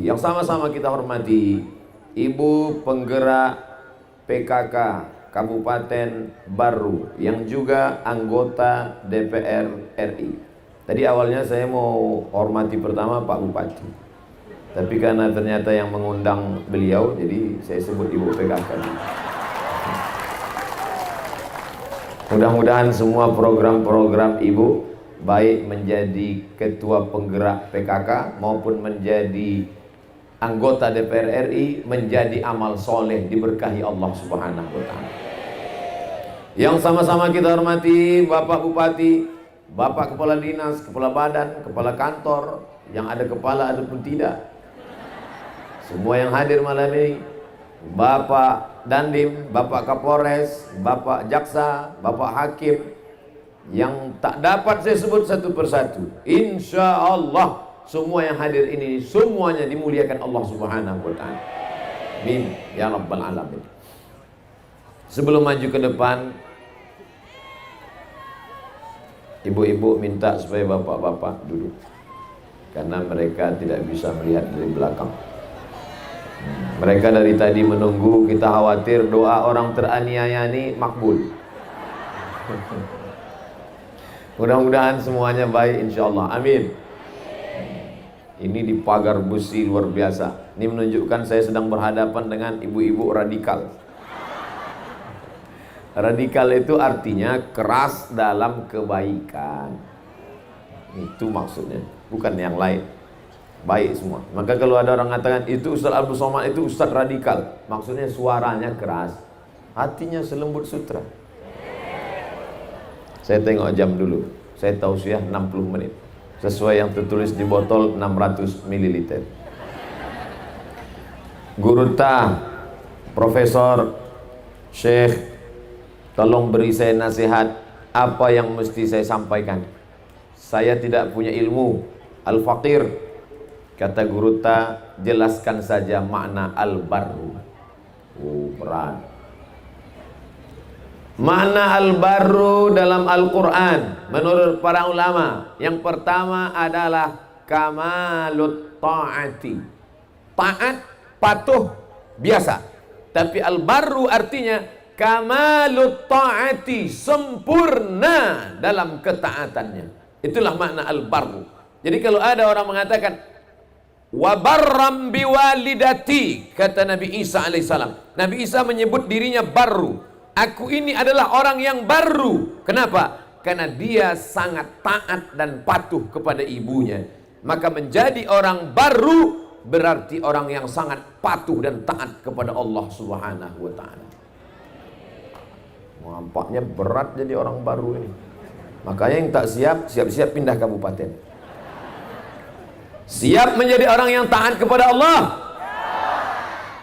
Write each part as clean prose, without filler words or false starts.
Yang sama-sama kita hormati Ibu Penggerak PKK Kabupaten Baru yang juga anggota DPR RI. Tadi awalnya saya mau hormati pertama Pak Bupati, tapi karena ternyata yang mengundang beliau, jadi saya sebut Ibu PKK. Mudah-mudahan semua program-program Ibu, baik menjadi ketua penggerak PKK maupun menjadi anggota DPR RI, menjadi amal soleh, diberkahi Allah Subhanahu wa Ta'ala. Yang sama-sama kita hormati Bapak Bupati, Bapak Kepala Dinas, Kepala Badan, Kepala Kantor, yang ada kepala ataupun tidak, semua yang hadir malam ini, Bapak Dandim, Bapak Kapolres, Bapak Jaksa, Bapak Hakim, yang tak dapat saya sebut satu persatu, insya Allah semua yang hadir ini semuanya dimuliakan Allah Subhanahu wa Ta'ala. Amin ya rabbal alamin. Sebelum maju ke depan, ibu-ibu minta supaya bapak-bapak duduk, karena mereka tidak bisa melihat dari belakang. Mereka dari tadi menunggu, kita khawatir doa orang teraniaya ini makbul. Mudah-mudahan semuanya baik insyaallah. Amin. Ini di pagar besi luar biasa. Ini menunjukkan saya sedang berhadapan dengan ibu-ibu radikal. Radikal itu artinya keras dalam kebaikan. Itu maksudnya, bukan yang lain. Baik semua. Maka kalau ada orang mengatakan itu Ustaz Abdul Somad itu Ustaz radikal, maksudnya suaranya keras, hatinya selembut sutra. Saya tengok jam dulu. Saya tausiah 60 menit. Sesuai yang tertulis di botol 600 ml. Guru Ta, Profesor, Syekh, tolong beri saya nasihat apa yang mesti saya sampaikan. Saya tidak punya ilmu. Al-Faqir, kata Guru Ta, jelaskan saja makna al-barru. Berat. Makna al-barru dalam Al-Quran menurut para ulama, yang pertama adalah kamalut ta'ati. Taat, patuh, biasa. Tapi al-barru artinya kamalut ta'ati, sempurna dalam ketaatannya. Itulah makna al-barru. Jadi kalau ada orang mengatakan wa barram biwalidati, kata Nabi Isa alaihissalam. Nabi Isa menyebut dirinya barru. Aku ini adalah orang yang baru. Kenapa? Karena dia sangat taat dan patuh kepada ibunya. Maka menjadi orang baru berarti orang yang sangat patuh dan taat kepada Allah Subhanahu wa Ta'ala. Nampaknya berat jadi orang baru ini. Makanya yang tak siap, siap-siap pindah kabupaten. Siap menjadi orang yang taat kepada Allah?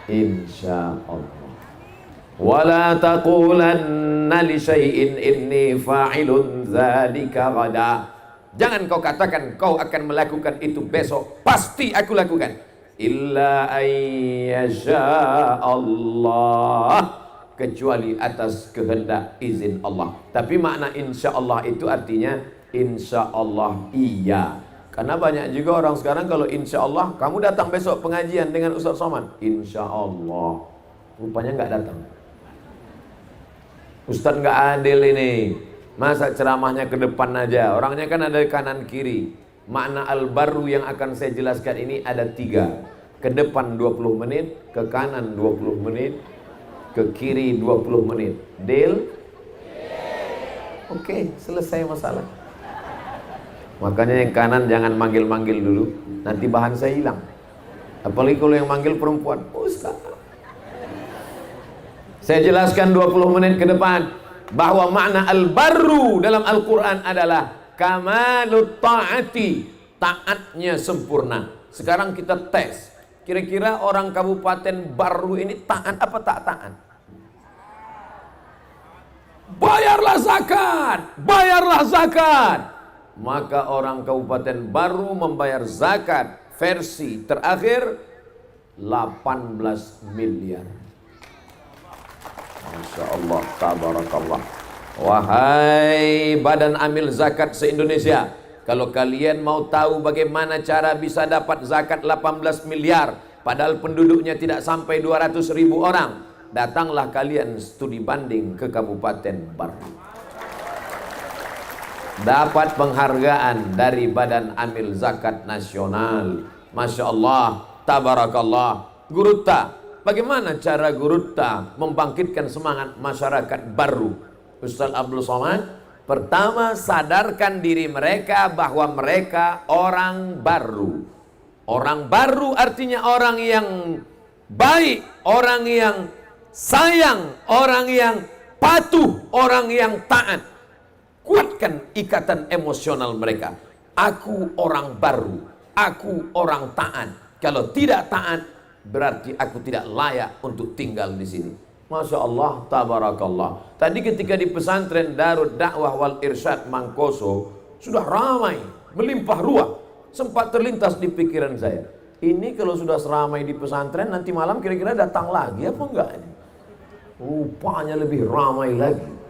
Insya Allah. Wala taqulanna li syai'in inni fa'ilun dzalika ghadan. Jangan kau katakan kau akan melakukan itu besok. Pasti aku lakukan. Illa ayyasha Allah, kecuali atas kehendak izin Allah. Tapi makna insya Allah itu artinya insya Allah iya. Karena banyak juga orang sekarang kalau insya Allah, kamu datang besok pengajian dengan Ustaz Somad, insya Allah, rupanya nggak datang. Ustaz nggak adil ini, masa ceramahnya ke depan aja, orangnya kan ada kanan kiri. Makna al-barru yang akan saya jelaskan ini ada 3. Ke depan 20 menit, ke kanan 20 menit, ke kiri 20 menit. Deal? Oke, selesai masalah. Makanya yang kanan jangan manggil-manggil dulu, nanti bahan saya hilang. Apalagi kalau yang manggil perempuan, Ustaz. Saya jelaskan 20 menit ke depan bahwa makna al-barru dalam Al-Quran adalah kamalut ta'ati, taatnya sempurna. Sekarang kita tes, kira-kira orang Kabupaten Baru ini taat apa tak taat? Bayarlah zakat, bayarlah zakat. Maka orang Kabupaten Baru membayar zakat versi terakhir 18 miliar. Masya Allah, tabarakallah. Wahai badan amil zakat se-Indonesia, Kalau kalian mau tahu bagaimana cara bisa dapat zakat 18 miliar, padahal penduduknya tidak sampai 200.000 orang, datanglah kalian studi banding ke Kabupaten Barru. Dapat penghargaan dari Badan Amil Zakat Nasional. Masya Allah, tabarakallah. Gurutta, bagaimana cara Gurutta membangkitkan semangat masyarakat Barru? Ustaz Abdul Somad, pertama, sadarkan diri mereka bahwa mereka orang baru. Orang baru artinya orang yang baik, orang yang sayang, orang yang patuh, orang yang taat. Kuatkan ikatan emosional mereka. Aku orang baru, aku orang taat. Kalau tidak taat, berarti aku tidak layak untuk tinggal di sini. Masya Allah, tabarakallah. Tadi ketika di pesantren Darud Dakwah wal Irsyad Mangkoso, sudah ramai, melimpah ruah. Sempat terlintas di pikiran saya, ini kalau sudah seramai di pesantren, nanti malam kira-kira datang lagi apa enggak ini? Rupanya lebih ramai lagi.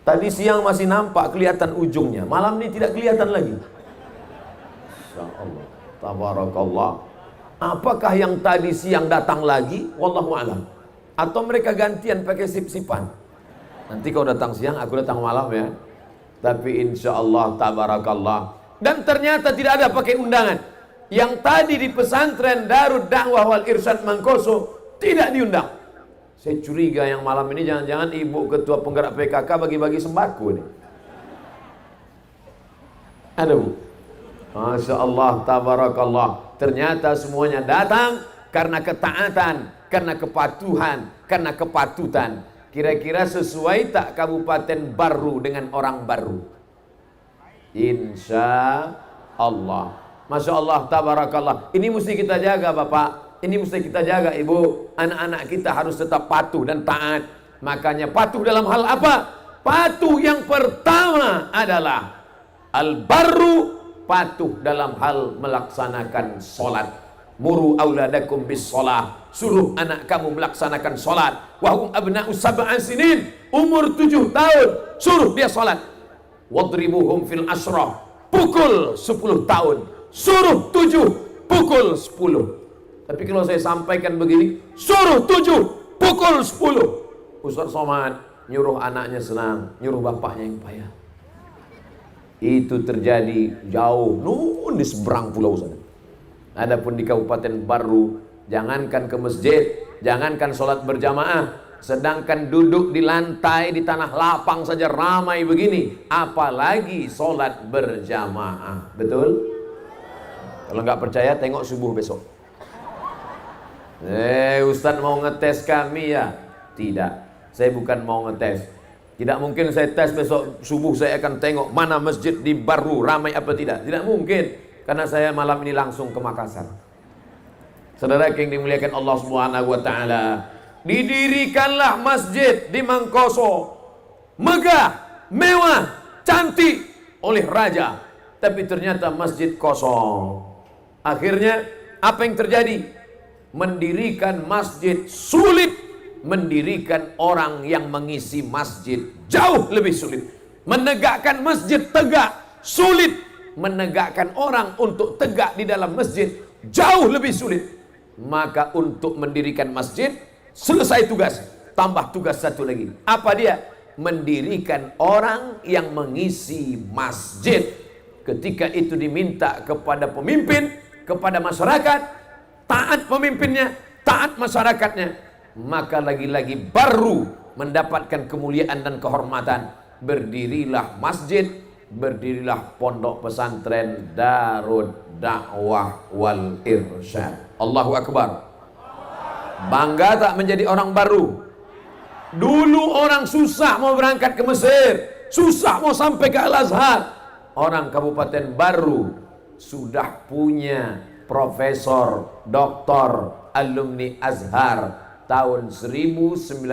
Tadi siang masih nampak kelihatan ujungnya, malam ini tidak kelihatan lagi. Masya Allah, tabarakallah. Apakah yang tadi siang datang lagi? Wallahu a'lam. Atau mereka gantian pakai sip-sipan. Nanti kau datang siang, aku datang malam ya. Tapi insya Allah, tabarakallah. Dan ternyata tidak ada pakai undangan. Yang tadi di pesantren Darud Dakwah wal Irsyad Mangkoso tidak diundang. Saya curiga yang malam ini jangan-jangan ibu ketua penggerak PKK bagi-bagi sembako nih. Ada bu? Masya Allah, tabarakallah. Ternyata semuanya datang karena ketaatan, karena kepatuhan, karena kepatutan. Kira-kira sesuai tak Kabupaten Barru dengan orang Barru? Insya Allah. Masya Allah, tabarakallah. Ini mesti kita jaga Bapak, ini mesti kita jaga Ibu. Anak-anak kita harus tetap patuh dan taat. Makanya patuh dalam hal apa? Patuh yang pertama adalah Al-Barru, patuh dalam hal melaksanakan sholat. Muru auladakum bis sholah, suruh anak kamu melaksanakan sholat. Wahum abna'u sab'an sinin, umur 7 tahun, suruh dia sholat. Wadribuhum fil ashrah, pukul 10 tahun, suruh 7, pukul 10. Tapi kalau saya sampaikan begini, suruh 7, pukul 10. Ustaz Somad nyuruh anaknya senang, nyuruh bapaknya yang payah. Itu terjadi jauh, nun di seberang pulau sana. Adapun di Kabupaten Barru, jangankan ke masjid, jangankan sholat berjamaah, sedangkan duduk di lantai di tanah lapang saja ramai begini, apalagi sholat berjamaah. Betul? Kalau nggak percaya tengok subuh besok. Ustadz mau ngetes kami ya? Tidak, saya bukan mau ngetes. Tidak mungkin saya tes besok subuh saya akan tengok mana masjid di Barru ramai apa tidak. Tidak mungkin. Karena saya malam ini langsung ke Makassar. Saudara yang dimuliakan Allah Subhanahu wa taala, didirikanlah masjid di Mangkoso. Megah, mewah, cantik oleh raja, tapi ternyata masjid kosong. Akhirnya apa yang terjadi? Mendirikan masjid sulit, mendirikan orang yang mengisi masjid jauh lebih sulit. Menegakkan masjid tegak sulit, menegakkan orang untuk tegak di dalam masjid jauh lebih sulit. Maka untuk mendirikan masjid selesai tugas, tambah tugas satu lagi. Apa dia? Mendirikan orang yang mengisi masjid. Ketika itu diminta kepada pemimpin, kepada masyarakat, taat pemimpinnya, taat masyarakatnya, maka lagi-lagi baru mendapatkan kemuliaan dan kehormatan. Berdirilah masjid, berdirilah pondok pesantren Darud Dakwah wal Irsyad. Allahu Akbar. Bangga tak menjadi orang baru? Dulu orang susah mau berangkat ke Mesir, susah mau sampai ke Al-Azhar. Orang Kabupaten Barru sudah punya profesor, doktor, alumni Azhar tahun 1971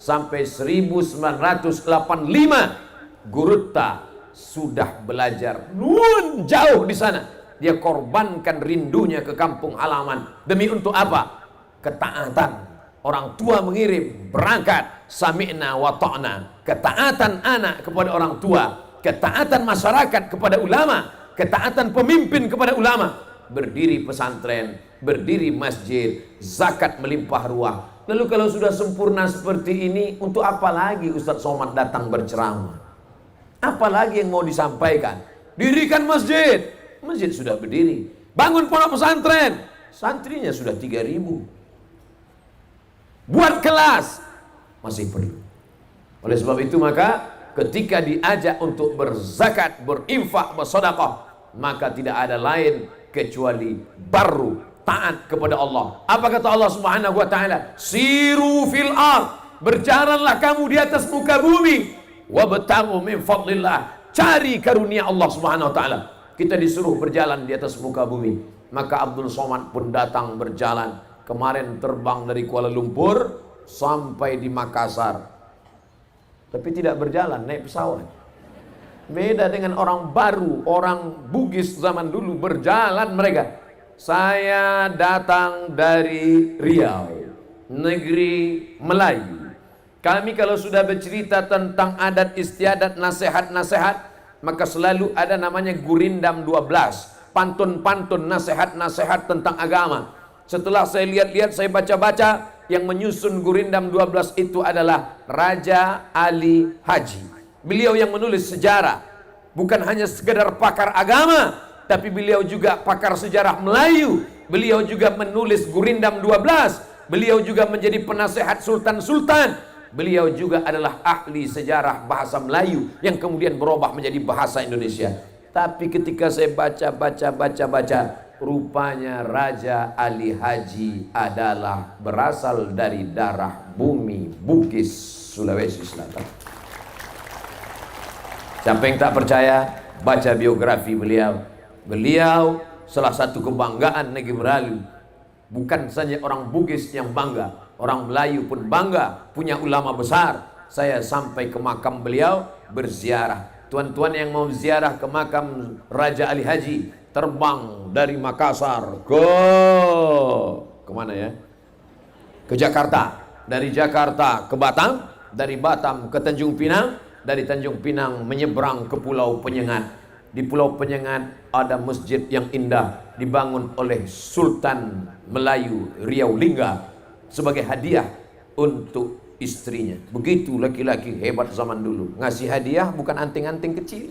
sampai 1985. Gurutta sudah belajar nun jauh di sana. Dia korbankan rindunya ke kampung halaman. Demi untuk apa? Ketaatan. Orang tua mengirim berangkat, sami'na wa ta'na. Ketaatan anak kepada orang tua ketaatan masyarakat kepada ulama, ketaatan pemimpin kepada ulama, berdiri pesantren, berdiri masjid, zakat melimpah ruah. Lalu kalau sudah sempurna seperti ini, untuk apa lagi Ustadz Somad datang berceramah? Apa lagi yang mau disampaikan? Dirikan masjid, masjid sudah berdiri. Bangun pondok pesantren, santrinya sudah 3.000. Buat kelas, masih perlu. Oleh sebab itu maka ketika diajak untuk berzakat, berinfak, bersedekah, maka tidak ada lain kecuali baru taat kepada Allah. Apa kata Allah Subhanahu wa taala? Siru fil ard, berjalanlah kamu di atas muka bumi, wabtaghu min fadlillah, cari karunia Allah Subhanahu wa taala. Kita disuruh berjalan di atas muka bumi. Maka Abdul Somad pun datang berjalan. Kemarin terbang dari Kuala Lumpur sampai di Makassar, tapi tidak berjalan, naik pesawat. Beda dengan orang baru, orang Bugis zaman dulu, berjalan mereka. Saya datang dari Riau, negeri Melayu. Kami kalau sudah bercerita tentang adat istiadat, nasihat-nasihat, maka selalu ada namanya Gurindam 12, pantun-pantun, nasihat-nasihat tentang agama. Setelah saya lihat-lihat, saya baca-baca, yang menyusun Gurindam 12 itu adalah Raja Ali Haji. Beliau yang menulis sejarah, bukan hanya sekedar pakar agama, tapi beliau juga pakar sejarah Melayu. Beliau juga menulis Gurindam 12. Beliau juga menjadi penasehat sultan-sultan. Beliau juga adalah ahli sejarah bahasa Melayu yang kemudian berubah menjadi bahasa Indonesia. Tapi ketika saya baca, rupanya Raja Ali Haji adalah berasal dari darah bumi Bugis, Sulawesi Selatan. Siapa yang tak percaya, baca biografi beliau. Beliau salah satu kebanggaan negeri Melayu. Bukan saja orang Bugis yang bangga, orang Melayu pun bangga punya ulama besar. Saya sampai ke makam beliau berziarah. Tuan-tuan yang mau ziarah ke makam Raja Ali Haji, terbang dari Makassar kemana ya? Ke Jakarta. Dari Jakarta ke Batam, dari Batam ke Tanjung Pinang, dari Tanjung Pinang menyeberang ke Pulau Penyengat. Di Pulau Penyengat ada masjid yang indah dibangun oleh Sultan Melayu Riau Lingga sebagai hadiah untuk istrinya. Begitu laki-laki hebat zaman dulu, ngasih hadiah bukan anting-anting kecil,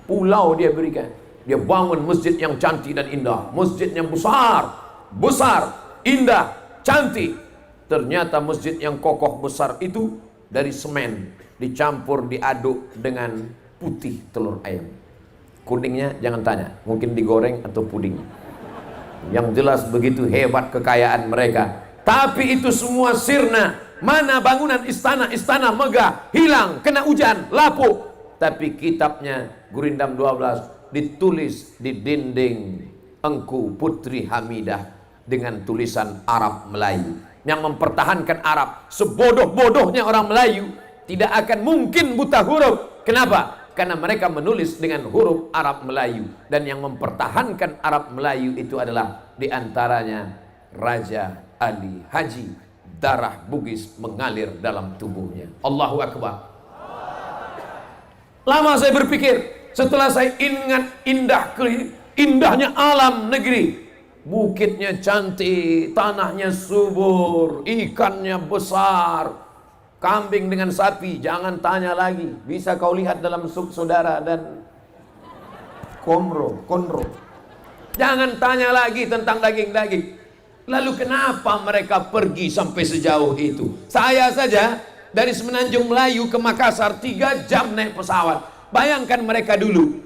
pulau dia berikan. Dia bangun masjid yang cantik dan indah, masjid yang besar, indah, cantik. Ternyata masjid yang kokoh besar itu dari semen dicampur diaduk dengan putih telur ayam. Kuningnya jangan tanya, mungkin digoreng atau puding. Yang jelas begitu hebat kekayaan mereka. Tapi itu semua sirna. Mana bangunan istana megah, hilang, kena hujan, lapuk. Tapi kitabnya Gurindam 12 ditulis di dinding Engku Putri Hamidah dengan tulisan Arab Melayu. Yang mempertahankan Arab, sebodoh-bodohnya orang Melayu, tidak akan mungkin buta huruf. Kenapa? Karena mereka menulis dengan huruf Arab Melayu. Dan yang mempertahankan Arab Melayu itu adalah diantaranya Raja Ali Haji. Darah Bugis mengalir dalam tubuhnya. Allahu Akbar. Lama saya berpikir, setelah saya ingat indahnya alam negeri. Bukitnya cantik, tanahnya subur, ikannya besar, kambing dengan sapi, jangan tanya lagi. Bisa kau lihat dalam sup saudara dan konro. Jangan tanya lagi tentang daging-daging. Lalu kenapa mereka pergi sampai sejauh itu? Saya saja dari Semenanjung Melayu ke Makassar 3 jam naik pesawat. Bayangkan mereka dulu.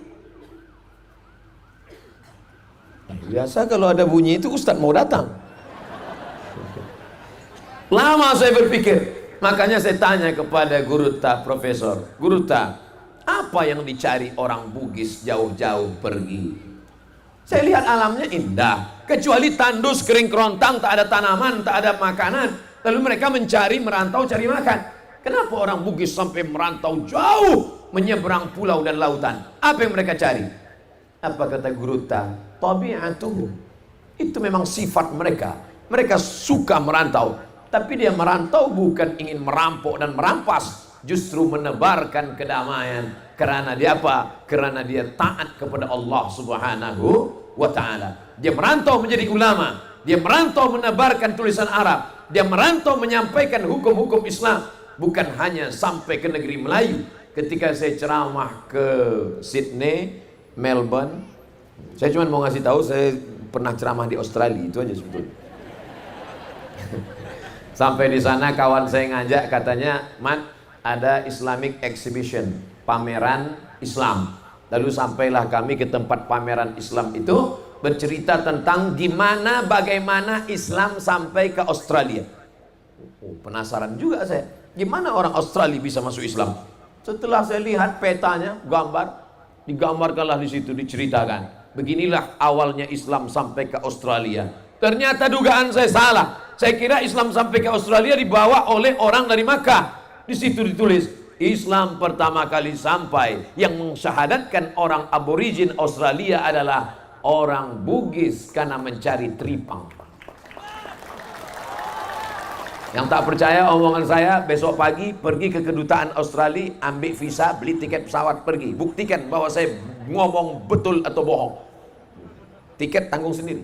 Biasa kalau ada bunyi itu Ustadz mau datang. Lama saya berpikir. Makanya saya tanya kepada Guruta, Profesor Guruta, apa yang dicari orang Bugis jauh-jauh pergi? Saya lihat alamnya indah, kecuali tandus kering kerontang, tak ada tanaman, tak ada makanan. Lalu mereka mencari, merantau, cari makan. Kenapa orang Bugis sampai merantau jauh, menyeberang pulau dan lautan? Apa yang mereka cari? Apa kata Guruta? Tabi'atuhum. Itu memang sifat mereka. Mereka suka merantau. Tapi dia merantau bukan ingin merampok dan merampas, justru menebarkan kedamaian. Karena dia apa? Karena dia taat kepada Allah Subhanahu wa ta'ala. Dia merantau menjadi ulama, dia merantau menebarkan tulisan Arab, dia merantau menyampaikan hukum-hukum Islam, bukan hanya sampai ke negeri Melayu. Ketika saya ceramah ke Sydney, Melbourne, saya cuma mau ngasih tahu saya pernah ceramah di Australia, itu aja sebetulnya. Sampai di sana kawan saya ngajak, katanya, "Mat, ada Islamic Exhibition, pameran Islam." Lalu sampailah kami ke tempat pameran Islam itu, bercerita tentang bagaimana Islam sampai ke Australia. Oh, penasaran juga saya, gimana orang Australia bisa masuk Islam? Setelah saya lihat petanya, digambarkanlah di situ, diceritakan. Beginilah awalnya Islam sampai ke Australia. Ternyata dugaan saya salah. Saya kira Islam sampai ke Australia dibawa oleh orang dari Makkah. Di situ ditulis, Islam pertama kali sampai, yang mensyahadatkan orang aborigin Australia adalah orang Bugis karena mencari tripang. Yang tak percaya omongan saya, besok pagi pergi ke kedutaan Australia, ambil visa, beli tiket pesawat, pergi. Buktikan bahwa saya ngomong betul atau bohong. Tiket tanggung sendiri.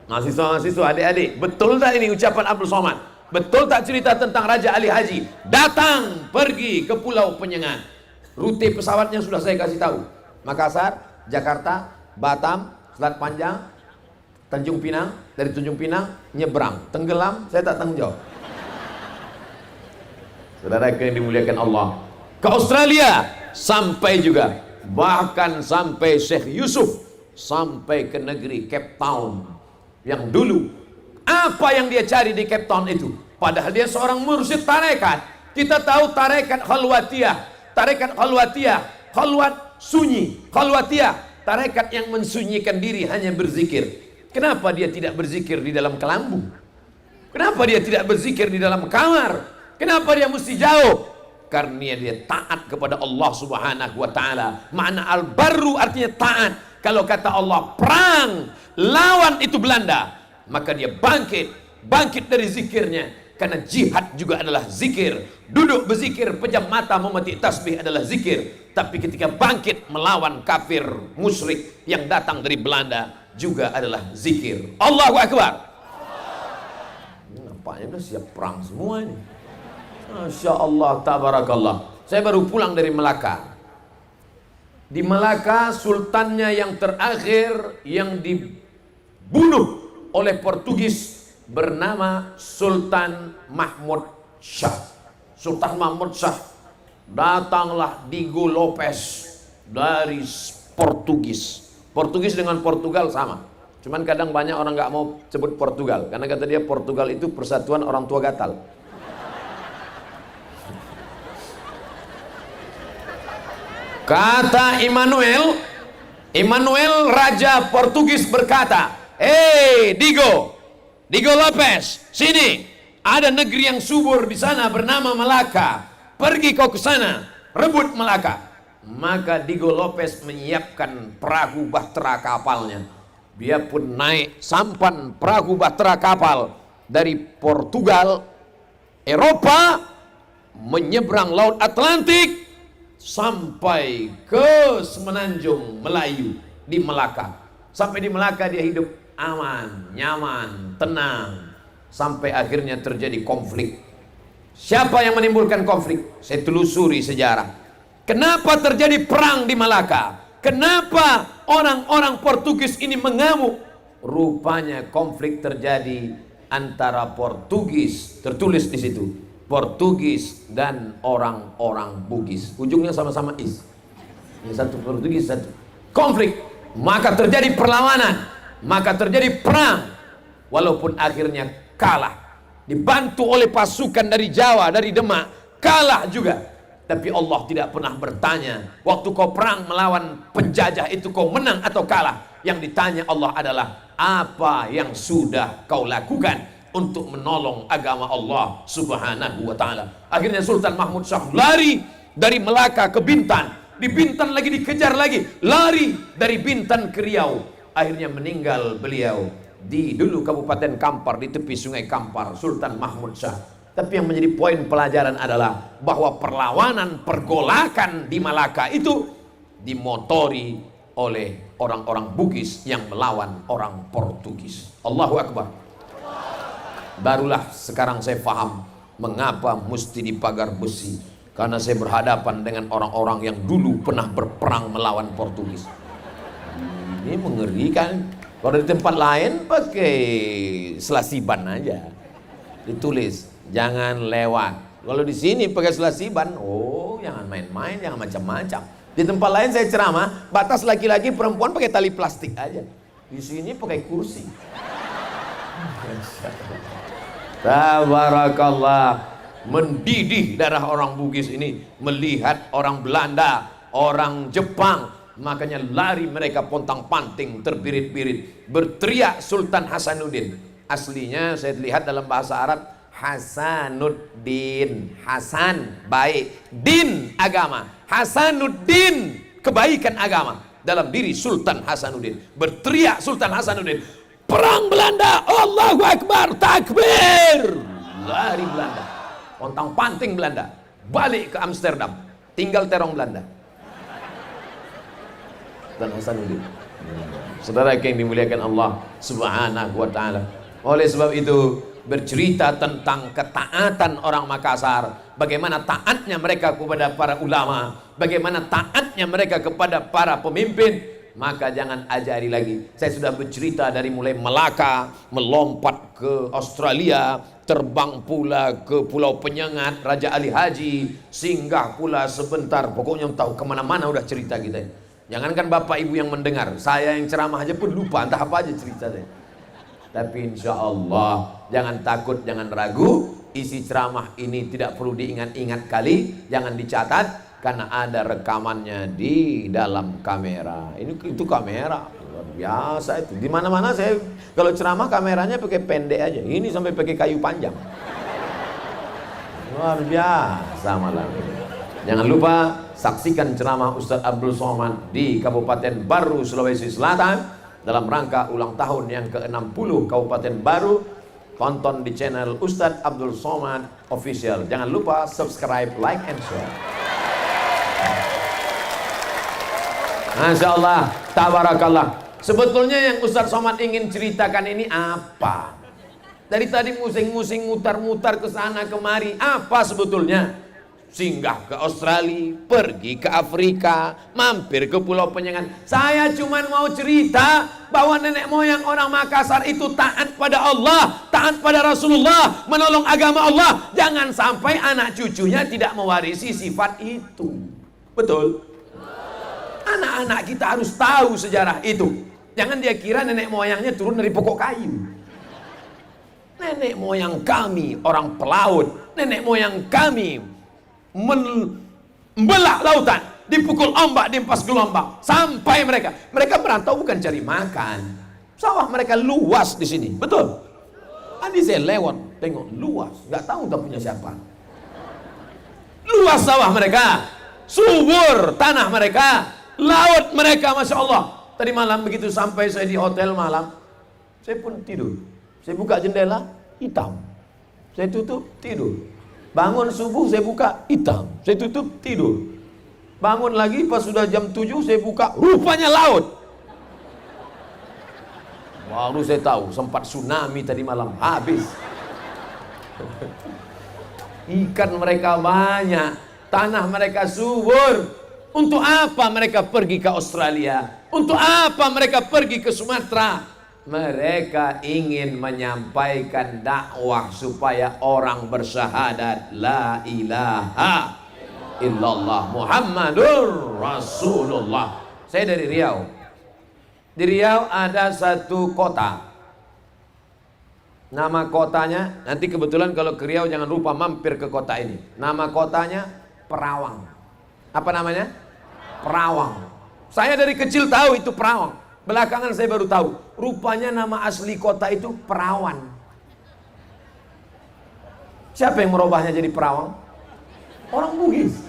Mahasiswa-mahasiswa, adik-adik, betul tak ini ucapan Abdul Somad? Betul tak cerita tentang Raja Ali Haji? Datang, pergi ke Pulau Penyengat. Rute pesawatnya sudah saya kasih tahu. Makassar, Jakarta, Batam, Selat Panjang, Tanjung Pinang, dari Tanjung Pinang nyebrang, tenggelam, saya tak tanggung jawab. Saudara yang dimuliakan Allah, ke Australia sampai juga, bahkan sampai Syekh Yusuf, sampai ke negeri Cape Town. Yang dulu apa yang dia cari di Cape Town itu? Padahal dia seorang mursyid tarekat. Kita tahu tarekat khalwatiyah, khalwat sunyi, khalwatiyah, tarekat yang mensunyikan diri hanya berzikir. Kenapa dia tidak berzikir di dalam kelambu? Kenapa dia tidak berzikir di dalam kamar? Kenapa dia mesti jauh? Karena dia taat kepada Allah Subhanahu wa ta'ala. Makna al-barru artinya taat. Kalau kata Allah perang lawan itu Belanda, maka dia bangkit dari zikirnya. Karena jihad juga adalah zikir. Duduk berzikir, pejam mata memetik tasbih adalah zikir. Tapi ketika bangkit melawan kafir musyrik yang datang dari Belanda, juga adalah zikir. Allahu Akbar. Nampaknya udah siap perang semua ini. Masya Allah, tabarakallah. Saya baru pulang dari Melaka. Di Melaka, sultannya yang terakhir yang dibunuh oleh Portugis bernama Sultan Mahmud Shah. Sultan Mahmud Shah. Datanglah Diego Lopes dari Portugis. Portugis dengan Portugal sama. Cuman kadang banyak orang nggak mau sebut Portugal, karena kata dia Portugal itu persatuan orang tua gatal. Kata Emmanuel Raja Portugis berkata, Diego Lopes, sini, ada negeri yang subur di sana bernama Melaka. Pergi kau ke sana, rebut Melaka. Maka Diego Lopes menyiapkan perahu bahtera kapalnya. Dia pun naik sampan perahu bahtera kapal dari Portugal, Eropa, menyeberang Laut Atlantik sampai ke Semenanjung Melayu di Melaka. Sampai di Melaka dia hidup aman, nyaman, tenang, sampai akhirnya terjadi konflik. Siapa yang menimbulkan konflik? Saya telusuri sejarah. Kenapa terjadi perang di Melaka? Kenapa orang-orang Portugis ini mengamuk? Rupanya konflik terjadi antara Portugis, tertulis di situ, Portugis dan orang-orang Bugis. Ujungnya sama-sama is. Yang satu Portugis, satu. Konflik. Maka terjadi perlawanan. Maka terjadi perang. Walaupun akhirnya kalah. Dibantu oleh pasukan dari Jawa, dari Demak. Kalah juga. Tapi Allah tidak pernah bertanya, waktu kau perang melawan penjajah itu kau menang atau kalah. Yang ditanya Allah adalah, apa yang sudah kau lakukan untuk menolong agama Allah Subhanahu wa ta'ala. Akhirnya Sultan Mahmud Shah lari dari Melaka ke Bintan. Di Bintan lagi dikejar lagi. Lari dari Bintan ke Riau. Akhirnya meninggal beliau di dulu Kabupaten Kampar, di tepi Sungai Kampar, Sultan Mahmud Shah. Tapi yang menjadi poin pelajaran adalah bahwa perlawanan pergolakan di Malaka itu dimotori oleh orang-orang Bugis yang melawan orang Portugis. Allahu Akbar. Barulah sekarang saya paham mengapa mesti dipagar besi, karena saya berhadapan dengan orang-orang yang dulu pernah berperang melawan Portugis. Ini mengerikan. Kalau di tempat lain pakai selasiban aja, ditulis jangan lewat. Kalau di sini pakai selasiban, oh jangan main-main, jangan macam-macam. Di tempat lain saya ceramah, batas laki-laki perempuan pakai tali plastik aja. Di sini pakai kursi. Tabarakallah. Mendidih darah orang Bugis ini melihat orang Belanda, orang Jepang, makanya lari mereka pontang-panting, terbirit-birit, berteriak Sultan Hasanuddin. Aslinya saya lihat dalam bahasa Arab Hasanuddin, Hasan baik, din agama, Hasanuddin kebaikan agama. Dalam diri Sultan Hasanuddin berteriak Sultan Hasanuddin, perang Belanda, Allahu Akbar, takbir. Lari Belanda, pontang panting Belanda, balik ke Amsterdam, tinggal terong Belanda. Dan Hasanuddin. Saudara yang dimuliakan Allah Subhanahu wa taala. Oleh sebab itu bercerita tentang ketaatan orang Makassar, bagaimana taatnya mereka kepada para ulama, bagaimana taatnya mereka kepada para pemimpin, maka jangan ajari lagi. Saya sudah bercerita dari mulai Melaka, melompat ke Australia, terbang pula ke Pulau Penyengat, Raja Ali Haji, singgah pula sebentar, pokoknya tahu kemana-mana udah cerita kita. Jangankan bapak ibu yang mendengar, saya yang ceramah aja pun lupa entah apa aja cerita saya. Tapi insya Allah jangan takut, jangan ragu. Isi ceramah ini tidak perlu diingat-ingat kali, jangan dicatat, karena ada rekamannya di dalam kamera. Itu kamera luar biasa itu. Di mana-mana saya kalau ceramah kameranya pakai pendek aja. Ini sampai pakai kayu panjang. Luar biasa malam ini. Jangan lupa saksikan ceramah Ustadz Abdul Somad di Kabupaten Baru, Sulawesi Selatan dalam rangka ulang tahun yang ke-60 Kabupaten Baru. Tonton di channel Ustadz Abdul Somad Official. Jangan lupa subscribe, like, and share. Masya Allah, tabarakallah. Sebetulnya yang Ustadz Somad ingin ceritakan ini apa? Dari tadi musing-musing, mutar-mutar ke sana kemari. Apa sebetulnya? Singgah ke Australia, pergi ke Afrika, mampir ke Pulau Penyengat. Saya cuma mau cerita bahwa nenek moyang orang Makassar itu taat pada Allah, taat pada Rasulullah, menolong agama Allah. Jangan sampai anak cucunya tidak mewarisi sifat itu. Betul? Anak-anak kita harus tahu sejarah itu. Jangan dia kira nenek moyangnya turun dari pokok kayu. Nenek moyang kami orang pelaut, nenek moyang kami membelah lautan, dipukul ombak, diempas gelombang, sampai mereka merantau bukan cari makan. Sawah mereka luas di sini, betul? Tadi saya lewat, tengok luas, nggak tahu tak punya siapa. Luas sawah mereka, subur tanah mereka, laut mereka, masya Allah. Tadi malam begitu sampai saya di hotel malam, saya pun tidur. Saya buka jendela, hitam. Saya tutup, tidur. Bangun subuh saya buka, hitam. Saya tutup, tidur. Bangun lagi pas sudah jam 7 saya buka, rupanya laut. Baru saya tahu sempat tsunami tadi malam, habis. Ikan mereka banyak, tanah mereka subur. Untuk apa mereka pergi ke Australia? Untuk apa mereka pergi ke Sumatera? Mereka ingin menyampaikan dakwah supaya orang bersyahadat la ilaha illallah Muhammadur Rasulullah. Saya dari Riau. Di Riau ada satu kota. Nama kotanya, nanti kebetulan kalau ke Riau jangan lupa mampir ke kota ini. Nama kotanya Perawang. Apa namanya? Perawang. Saya dari kecil tahu itu Perawang. Belakangan saya baru tahu, rupanya nama asli kota itu Perawan. Siapa yang merubahnya jadi Perawang? Orang Bugis.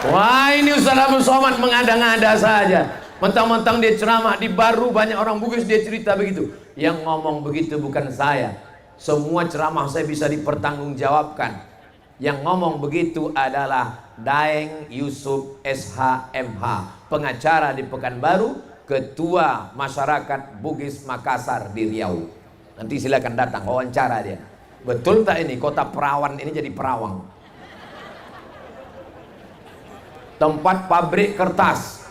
Wah, ini Ustaz Abdul Somad mengada-ngada saja. Mentang-mentang dia ceramah di Baru, banyak orang Bugis, dia cerita begitu. Yang ngomong begitu bukan saya. Semua ceramah saya bisa dipertanggungjawabkan. Yang ngomong begitu adalah Daeng Yusuf SHMH, pengacara di Pekanbaru, ketua masyarakat Bugis Makassar di Riau. Nanti silakan datang wawancara dia. Betul tak ini kota perawan ini jadi perawang? Tempat pabrik kertas,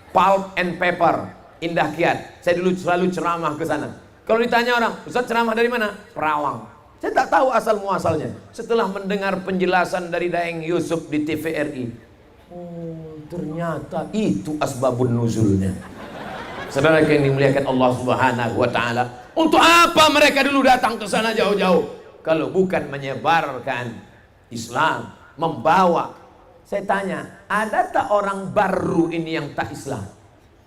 pulp and paper, Indah Kiat. Saya dulu selalu ceramah ke sana. Kalau ditanya orang, Ustaz ceramah dari mana? Perawang. Saya tak tahu asal muasalnya. Setelah mendengar penjelasan dari Daeng Yusuf di TVRI, oh, ternyata itu asbabun nuzulnya. Saudara yang dimuliakan Allah Subhanahu wa taala, untuk apa mereka dulu datang ke sana jauh-jauh kalau bukan menyebarkan Islam, membawa. Saya tanya, ada tak orang baru ini yang tak Islam?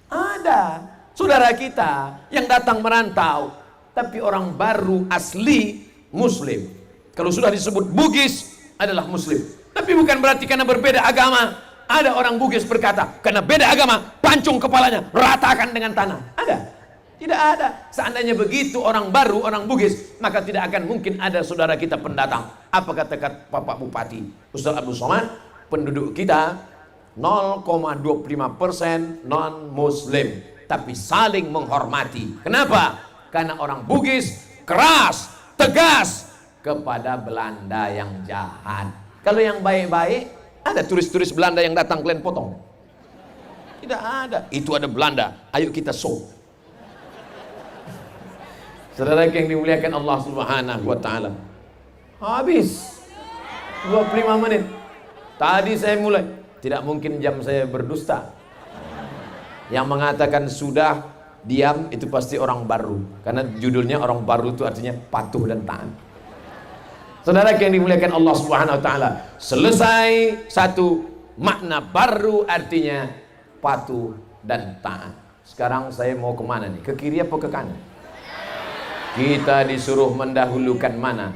Ada. Saudara kita yang datang merantau, tapi orang baru asli Muslim. Kalau sudah disebut Bugis adalah Muslim. Tapi bukan berarti karena berbeda agama. Ada orang Bugis berkata, karena beda agama, pancung kepalanya, ratakan dengan tanah. Ada? Tidak ada. Seandainya begitu orang baru, orang Bugis, maka tidak akan mungkin ada saudara kita pendatang. Apa kata Bapak Bupati Ustaz Abdul Somad? Penduduk kita 0,25% non-Muslim, tapi saling menghormati. Kenapa? Karena orang Bugis keras, tegas kepada Belanda yang jahat. Kalau yang baik-baik, ada turis-turis Belanda yang datang kalian potong? Tidak ada. Itu ada Belanda, ayo kita show. Saudara yang dimuliakan Allah Subhanahu wa taala, habis 25 menit. Tadi saya mulai, tidak mungkin jam saya berdusta. Yang mengatakan sudah diam itu pasti orang baru, karena judulnya orang baru itu artinya patuh dan taat. Saudara yang dimuliakan Allah Subhanahu wa taala, selesai satu makna baru artinya patuh dan taat. Sekarang saya mau kemana nih? Ke kiri apa ke kanan? Kita disuruh mendahulukan mana?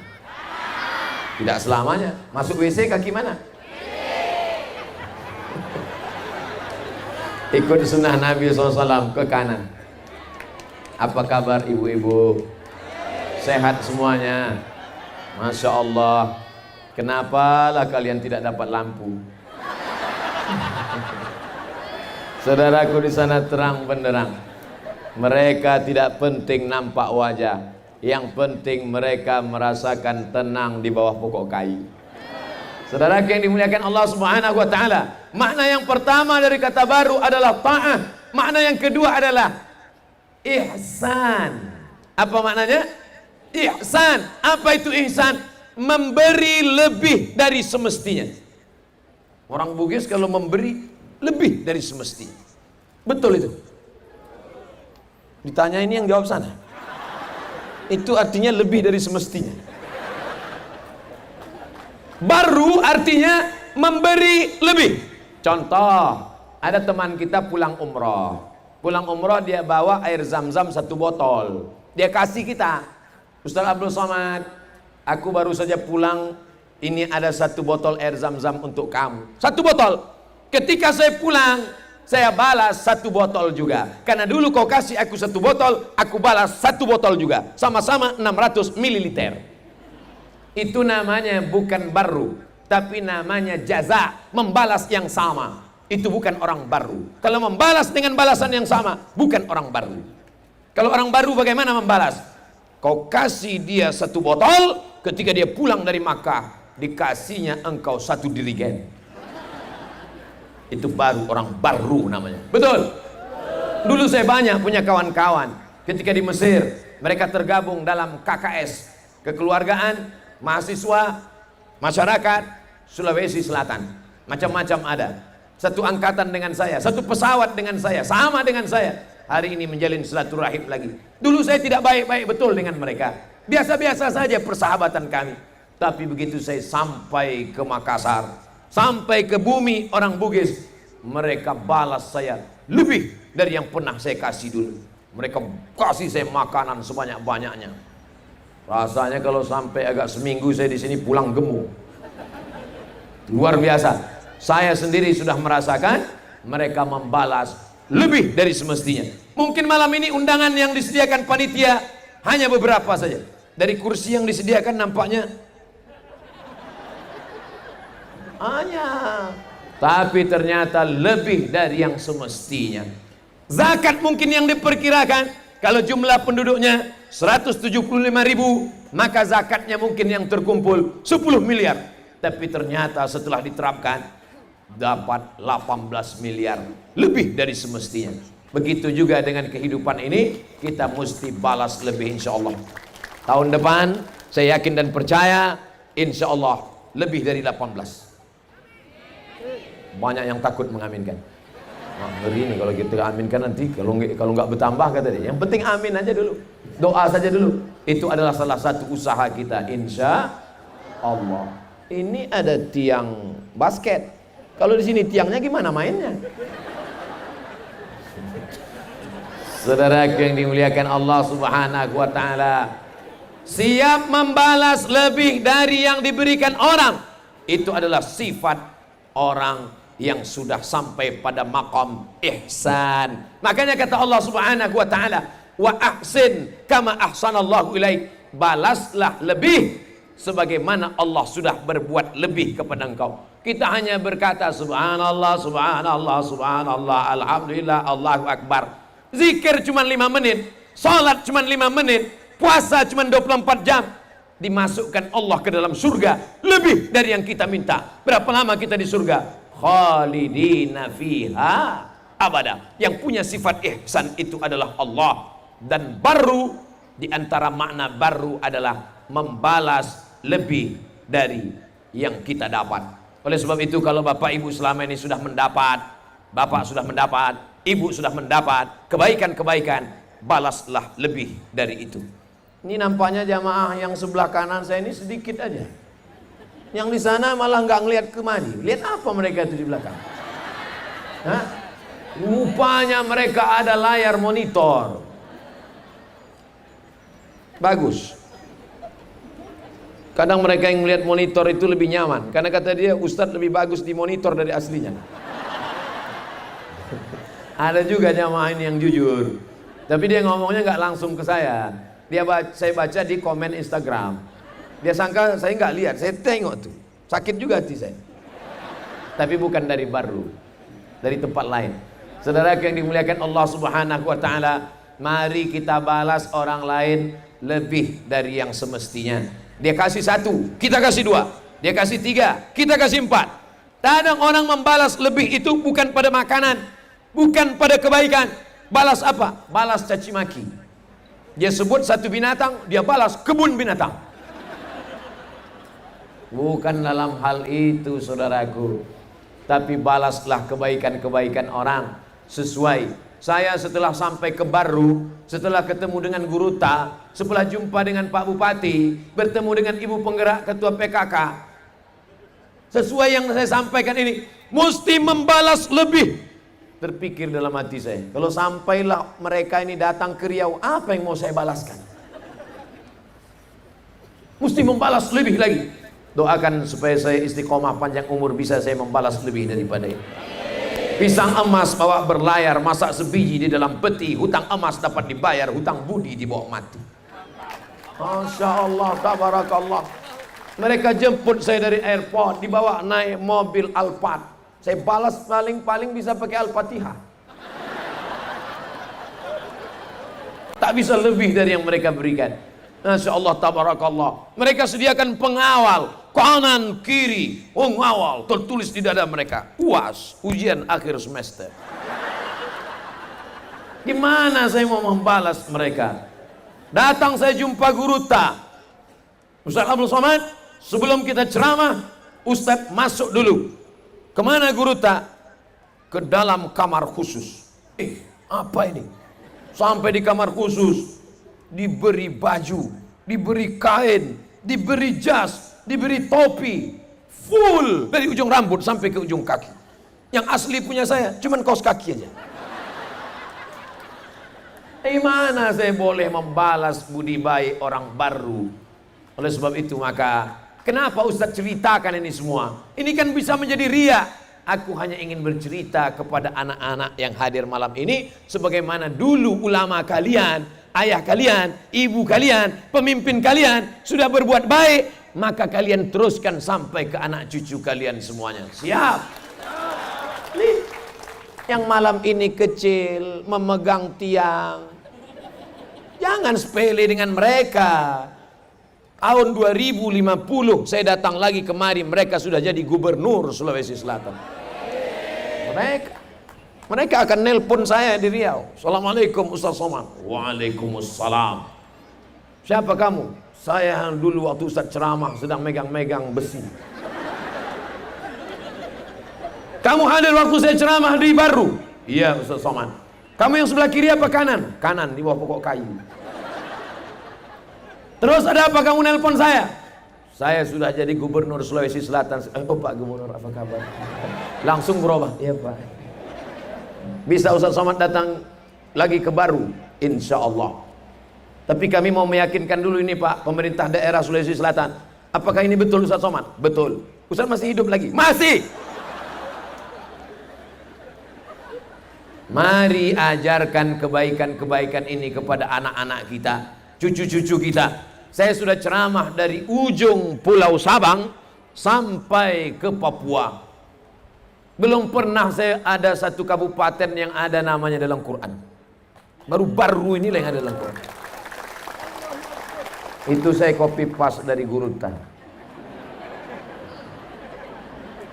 Tidak selamanya. Masuk WC kaki mana? Ikut sunnah Nabi SAW ke kanan. Apa kabar ibu-ibu? Sehat semuanya? Masya Allah. Kenapalah kalian tidak dapat lampu? Saudaraku di sana terang benderang. Mereka tidak penting nampak wajah. Yang penting mereka merasakan tenang di bawah pokok kayu. Saudara yang dimuliakan Allah Subhanahu wa taala, makna yang pertama dari kata baru adalah ta'ah. Makna yang kedua adalah ihsan. Apa maknanya? Ihsan. Apa itu ihsan? Memberi lebih dari semestinya. Orang Bugis kalau memberi lebih dari semestinya. Betul itu? Ditanya ini yang jawab sana. Itu artinya lebih dari semestinya. Baru artinya memberi lebih. Contoh, ada teman kita pulang umroh. Pulang umroh dia bawa air zam-zam 1 botol. Dia kasih kita. Ustaz Abdul Somad, aku baru saja pulang. Ini ada 1 botol air zam-zam untuk kamu. 1 botol. Ketika saya pulang, saya balas 1 botol juga. Karena dulu kau kasih aku 1 botol, aku balas 1 botol juga. Sama-sama 600 ml. Itu namanya bukan baru, tapi namanya jaza, membalas yang sama. Itu bukan orang baru. Kalau membalas dengan balasan yang sama, bukan orang baru. Kalau orang baru bagaimana membalas? Kau kasih dia 1 botol, ketika dia pulang dari Makkah, dikasihnya engkau 1 dirigen. Itu baru orang baru namanya. Betul? Dulu saya banyak punya kawan-kawan. Ketika di Mesir, mereka tergabung dalam KKS, kekeluargaan mahasiswa masyarakat Sulawesi Selatan. Macam-macam ada. 1 angkatan dengan saya, 1 pesawat dengan saya, sama dengan saya. Hari ini menjalin silaturahim lagi. Dulu saya tidak baik-baik betul dengan mereka. Biasa-biasa saja persahabatan kami. Tapi begitu saya sampai ke Makassar, sampai ke bumi orang Bugis, mereka balas saya lebih dari yang pernah saya kasih dulu. Mereka kasih saya makanan sebanyak-banyaknya. Rasanya kalau sampai agak seminggu saya di sini pulang gemuk. Luar biasa. Saya sendiri sudah merasakan mereka membalas lebih dari semestinya. Mungkin malam ini undangan yang disediakan panitia hanya beberapa saja. Dari kursi yang disediakan nampaknya hanya, tapi ternyata lebih dari yang semestinya. Zakat mungkin yang diperkirakan kalau jumlah penduduknya 175.000, maka zakatnya mungkin yang terkumpul 10 miliar. Tapi ternyata setelah diterapkan dapat 18 miliar, lebih dari semestinya. Begitu juga dengan kehidupan ini, kita mesti balas lebih insya Allah. Tahun depan saya yakin dan percaya insya Allah lebih dari 18. Banyak yang takut mengaminkan. Wah, ngeri nih kalau kita aminkan nanti, kalau nggak bertambah kata dia. Yang penting amin aja dulu, doa saja dulu. Itu adalah salah satu usaha kita insya Allah. Ini ada tiang basket. Kalau di sini tiangnya gimana mainnya? Saudara yang dimuliakan Allah Subhanahu wa taala, siap membalas lebih dari yang diberikan orang. Itu adalah sifat orang yang sudah sampai pada maqam ihsan. Makanya kata Allah Subhanahu wa taala, wa ahsin kama ahsanallahu ilaik. Balaslah lebih sebagaimana Allah sudah berbuat lebih kepada engkau. Kita hanya berkata subhanallah, subhanallah, subhanallah, alhamdulillah, Allahu akbar. Zikir cuma 5 menit, salat cuma 5 menit, puasa cuma 24 jam. Dimasukkan Allah ke dalam surga lebih dari yang kita minta. Berapa lama kita di surga? Khalidina fiha abada. Yang punya sifat ihsan itu adalah Allah. Dan baru, di antara makna baru adalah membalas lebih dari yang kita dapat. Oleh sebab itu kalau Bapak Ibu selama ini sudah mendapat, Bapak sudah mendapat, Ibu sudah mendapat kebaikan-kebaikan, balaslah lebih dari itu. Ini nampaknya jamaah yang sebelah kanan saya ini sedikit aja. Yang di sana malah nggak ngelihat kemari. Lihat apa mereka itu di belakang? Hah? Rupanya mereka ada layar monitor. Bagus. Kadang mereka yang melihat monitor itu lebih nyaman, karena kata dia Ustadz lebih bagus di monitor dari aslinya. Ada juga jamaah ini yang jujur, tapi dia ngomongnya nggak langsung ke saya. Saya baca di komen Instagram. Dia sangka saya nggak lihat, saya tengok tuh. Sakit juga hati saya. Tapi bukan dari baru, dari tempat lain. Saudara yang dimuliakan Allah Subhanahu wa taala, mari kita balas orang lain lebih dari yang semestinya. Dia kasih 1, kita kasih 2. Dia kasih 3, kita kasih 4. Kadang orang membalas lebih itu bukan pada makanan, bukan pada kebaikan. Balas apa? Balas caci maki. Dia sebut satu binatang, dia balas kebun binatang. Bukan dalam hal itu saudaraku, tapi balaslah kebaikan-kebaikan orang sesuai. Saya setelah sampai ke Baru, setelah ketemu dengan Guru Ta, setelah jumpa dengan Pak Bupati, bertemu dengan Ibu Penggerak Ketua PKK, sesuai yang saya sampaikan ini, mesti membalas lebih. Terpikir dalam hati saya, kalau sampailah mereka ini datang ke Riau, apa yang mau saya balaskan? Mesti membalas lebih lagi. Doakan supaya saya istiqomah panjang umur, bisa saya membalas lebih daripada ini. Pisang emas bawa berlayar, masak sebiji di dalam peti, hutang emas dapat dibayar, hutang budi dibawa mati. Masya Allah, tabarakallah. Mereka jemput saya dari airport, dibawa naik mobil Alphard. Saya balas paling bisa pakai Al-Fatihah. Tak bisa lebih dari yang mereka berikan. Masya Allah, tabarakallah. Mereka sediakan pengawal, kanan kiri, pengawal tertulis di dada mereka, UAS, ujian akhir semester. Gimana saya mau membalas mereka? Datang saya jumpa Guru Ta, Ustaz Abdul Somad. Sebelum kita ceramah, Ustaz masuk dulu. Kemana Guru Ta? Ke dalam kamar khusus. Apa ini? Sampai di kamar khusus, diberi baju, diberi kain, diberi jas, diberi topi, full dari ujung rambut sampai ke ujung kaki. Yang asli punya saya cuman kaos kaki aja. Mana saya boleh membalas budi baik orang baru? Oleh sebab itu maka kenapa Ustaz ceritakan ini semua? Ini kan bisa menjadi riya. Aku hanya ingin bercerita kepada anak-anak yang hadir malam ini, sebagaimana dulu ulama kalian, ayah kalian, ibu kalian, pemimpin kalian sudah berbuat baik, maka kalian teruskan sampai ke anak cucu kalian semuanya. Siap? Nih, yang malam ini kecil, memegang tiang, jangan sepele dengan mereka. Tahun 2050 saya datang lagi kemari, mereka sudah jadi gubernur Sulawesi Selatan. Mereka akan nelpon saya di Riau. Assalamualaikum Ustaz Somad. Waalaikumsalam. Siapa kamu? Saya yang dulu waktu Ustaz ceramah sedang megang-megang besi. Kamu hadir waktu saya ceramah di Baru? Iya Ustaz Somad. Kamu yang sebelah kiri apa kanan? Kanan, di bawah pokok kayu. Terus ada apa kamu nelpon saya? Saya sudah jadi gubernur Sulawesi Selatan. Oh Pak Gubernur, apa kabar? Langsung berubah. Iya Pak. Bisa Ustaz Somad datang lagi ke Baru? Insya Allah. Tapi kami mau meyakinkan dulu ini Pak, pemerintah daerah Sulawesi Selatan. Apakah ini betul Ustaz Somad? Betul. Ustaz masih hidup lagi? Masih. Mari ajarkan kebaikan-kebaikan ini kepada anak-anak kita, cucu-cucu kita. Saya sudah ceramah dari ujung Pulau Sabang sampai ke Papua. Belum pernah saya ada satu kabupaten yang ada namanya dalam Quran. Baru-baru inilah yang ada dalam Quran. Itu saya copy paste dari Guruta.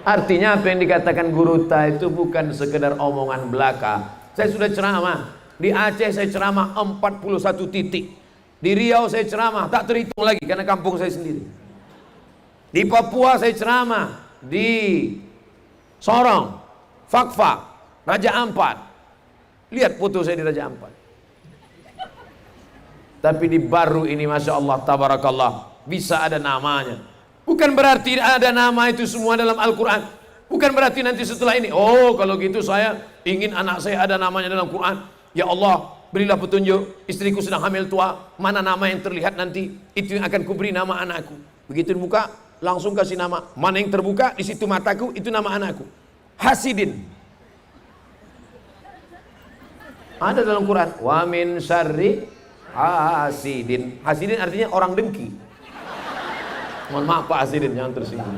Artinya apa yang dikatakan Guruta itu bukan sekedar omongan belaka. Saya sudah ceramah. Di Aceh saya ceramah 41 titik. Di Riau saya ceramah, tak terhitung lagi karena kampung saya sendiri. Di Papua saya ceramah, di Sorong, Fakfak, Raja Ampat. Lihat foto saya di Raja Ampat. Tapi di Baru ini Masya Allah, Tabarakallah, bisa ada namanya. Bukan berarti ada nama itu semua dalam Al-Quran. Bukan berarti nanti setelah ini, oh kalau gitu saya ingin anak saya ada namanya dalam Quran. Ya Allah, berilah petunjuk, istriku sedang hamil tua, mana nama yang terlihat nanti, itu yang akan kuberi nama anakku. Begitu dibuka, langsung kasih nama. Mana yang terbuka, di situ mataku, itu nama anakku. Hasidin. Ada dalam Quran. Wa min syarri hasidin. Hasidin artinya orang dengki. Mohon maaf Pak Hasidin, jangan tersinggung.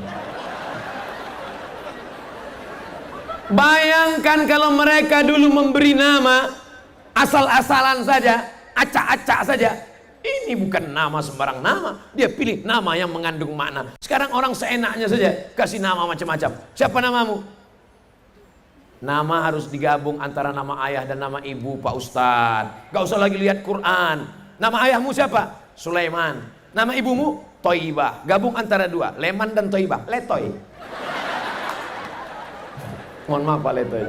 Bayangkan kalau mereka dulu memberi nama asal-asalan saja, acak-acak saja. Ini bukan nama sembarang nama. Dia pilih nama yang mengandung makna. Sekarang orang seenaknya saja kasih nama macam-macam. Siapa namamu? Nama harus digabung antara nama ayah dan nama ibu, Pak Ustadz. Gak usah lagi lihat Quran. Nama ayahmu siapa? Sulaiman. Nama ibumu? Toibah. Gabung antara dua, Leman dan Toibah. Letoy. Mohon maaf Pak Letoy.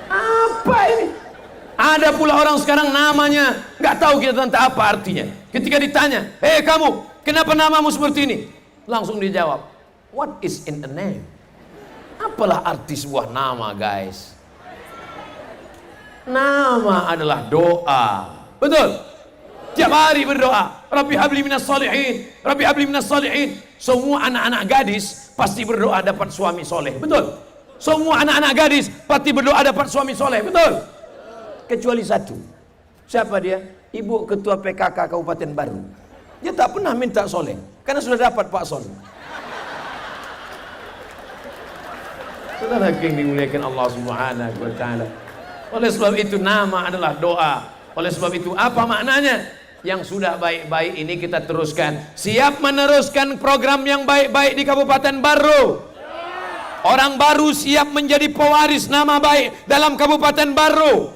Apa ini? Ada pula orang sekarang namanya nggak tahu kita tentang apa artinya. Ketika ditanya, "Hei kamu, kenapa namamu seperti ini?" Langsung dijawab, "What is in a name?" Apalah arti sebuah nama, guys? Nama adalah doa. Betul? Tiap hari berdoa, Rabbi habli minas salihin, Rabbi habli minas salihin. Semua anak-anak gadis pasti berdoa dapat suami soleh. Betul? Semua anak-anak gadis pasti berdoa dapat suami soleh. Betul? Kecuali satu. Siapa dia? Ibu ketua PKK Kabupaten Baru. Dia tak pernah minta soleh karena sudah dapat Pak Soleh. Saudara yang dimuliakan Allah Subhanahu wa taala. Oleh sebab itu nama adalah doa. Oleh sebab itu apa maknanya? Yang sudah baik-baik ini kita teruskan. Siap meneruskan program yang baik-baik di Kabupaten Baru. Orang Baru siap menjadi pewaris nama baik dalam Kabupaten Baru.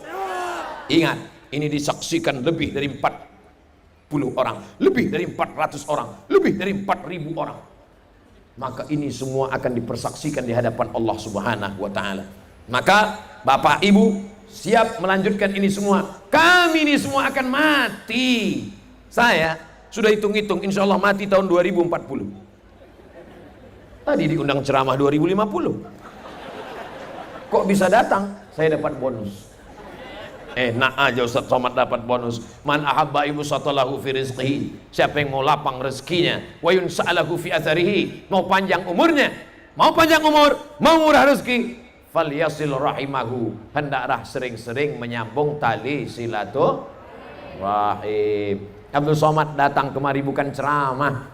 Ingat, ini disaksikan lebih dari 40 orang, lebih dari 400 orang, lebih dari 4.000 orang. Maka ini semua akan dipersaksikan di hadapan Allah Subhanahu wa taala. Maka Bapak Ibu siap melanjutkan ini semua. Kami ini semua akan mati. Saya sudah hitung-hitung, insya Allah mati tahun 2040. Tadi diundang ceramah 2050. Kok bisa datang? Saya dapat bonus. Enak aja Ustaz Somad dapat bonus. Man ahabba yubsatalahu fi rizqihi. Siapa yang mau lapang rezekinya, wa yunsa'alahu fi atharihi, mau panjang umurnya, mau panjang umur, mau murah rezeki, falyasil rahimahu, hendaklah sering-sering menyambung tali silaturahim. Abdul Somad datang kemari bukan ceramah.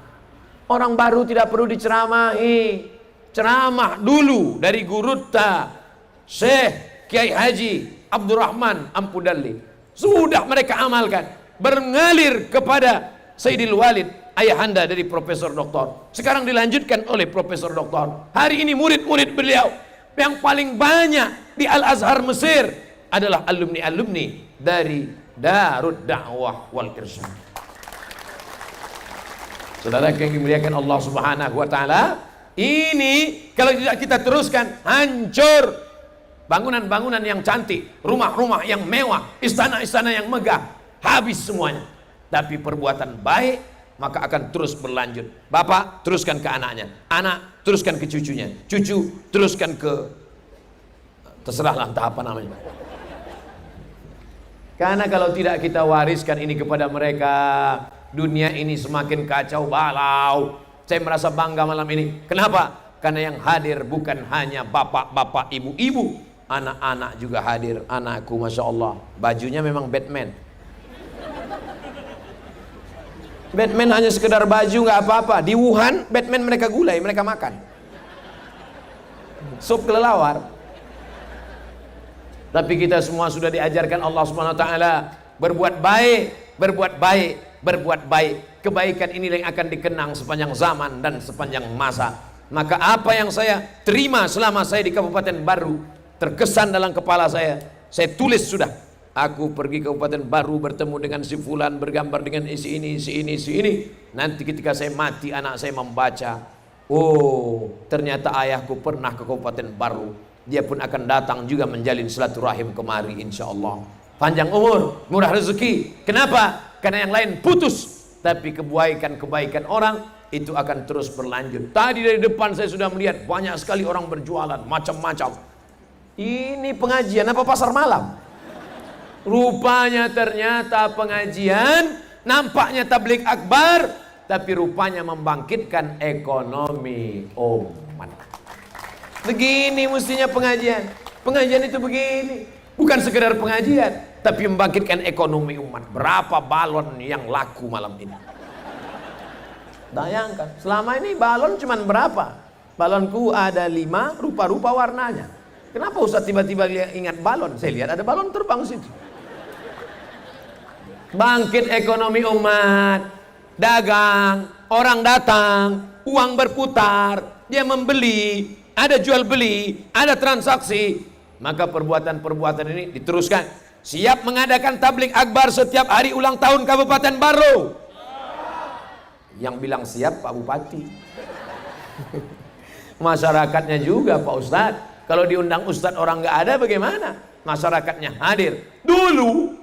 Orang baru tidak perlu diceramahi. Ceramah dulu dari Guruta Syekh Kiai Haji Abdurrahman Ampudalli. Sudah mereka amalkan, berngalir kepada Sayyidil Walid, ayahanda dari Profesor Doktor. Sekarang dilanjutkan oleh Profesor Doktor. Hari ini murid-murid beliau yang paling banyak di Al-Azhar Mesir adalah alumni-alumni dari Darud Da'wah wal Irsyad. Saudara yang dimuliakan Allah Subhanahu wa taala, ini kalau tidak kita teruskan hancur. Bangunan-bangunan yang cantik, rumah-rumah yang mewah, istana-istana yang megah, habis semuanya. Tapi perbuatan baik maka akan terus berlanjut. Bapak teruskan ke anaknya, anak teruskan ke cucunya, cucu teruskan ke, terserahlah entah apa namanya. Karena kalau tidak kita wariskan ini kepada mereka, dunia ini semakin kacau balau. Saya merasa bangga malam ini. Kenapa? Karena yang hadir bukan hanya bapak-bapak, ibu-ibu, anak-anak juga hadir. Anakku Masya Allah, bajunya memang Batman. Batman hanya sekedar baju nggak apa-apa. Di Wuhan Batman mereka gulai, mereka makan sup kelelawar. Tapi kita semua sudah diajarkan Allah Subhanahu wa taala berbuat baik, berbuat baik, berbuat baik. Kebaikan inilah yang akan dikenang sepanjang zaman dan sepanjang masa. Maka apa yang saya terima selama saya di Kabupaten Baru terkesan dalam kepala saya tulis sudah. Aku pergi ke Kabupaten Baru bertemu dengan si fulan, bergambar dengan si ini, si ini, si ini. Nanti ketika saya mati anak saya membaca, oh ternyata ayahku pernah ke Kabupaten Baru. Dia pun akan datang juga menjalin silaturahim kemari insya Allah. Panjang umur, murah rezeki. Kenapa? Karena yang lain putus. Tapi kebaikan-kebaikan orang itu akan terus berlanjut. Tadi dari depan saya sudah melihat banyak sekali orang berjualan macam-macam. Ini pengajian apa pasar malam? Rupanya ternyata pengajian, nampaknya tablik akbar, tapi rupanya membangkitkan ekonomi umat. Begini mestinya pengajian. Pengajian itu begini, bukan sekedar pengajian, tapi membangkitkan ekonomi umat. Berapa balon yang laku malam ini? Bayangkan, selama ini balon cuman berapa? Balonku ada 5, rupa-rupa warnanya. Kenapa Ustaz tiba-tiba ingat balon? Saya lihat ada balon terbang situ. Bangkit ekonomi umat, dagang, orang datang, uang berputar, dia membeli, ada jual beli, ada transaksi. Maka perbuatan-perbuatan ini diteruskan. Siap mengadakan tablik akbar setiap hari ulang tahun Kabupaten Baru. Yang bilang siap Pak Bupati. Masyarakatnya juga Pak Ustadz. Kalau diundang Ustadz orang nggak ada bagaimana? Masyarakatnya hadir. Dulu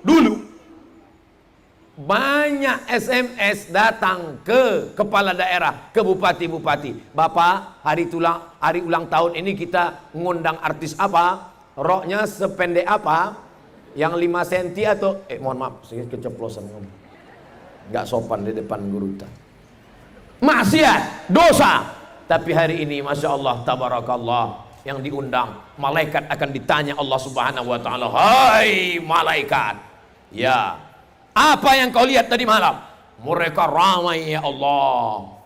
banyak SMS datang ke kepala daerah, ke bupati-bupati. Bapak, hari ulang tahun ini kita ngundang artis apa? Roknya sependek apa? Yang 5 cm atau mohon maaf, saya keceplosan ngomong. Nggak sopan di depan guru. Maksiat, dosa. Tapi hari ini Masya Allah, tabarakallah, yang diundang malaikat akan ditanya Allah Subhanahu wa taala, "Hai malaikat, ya, apa yang kau lihat tadi malam?" Mereka ramai ya Allah.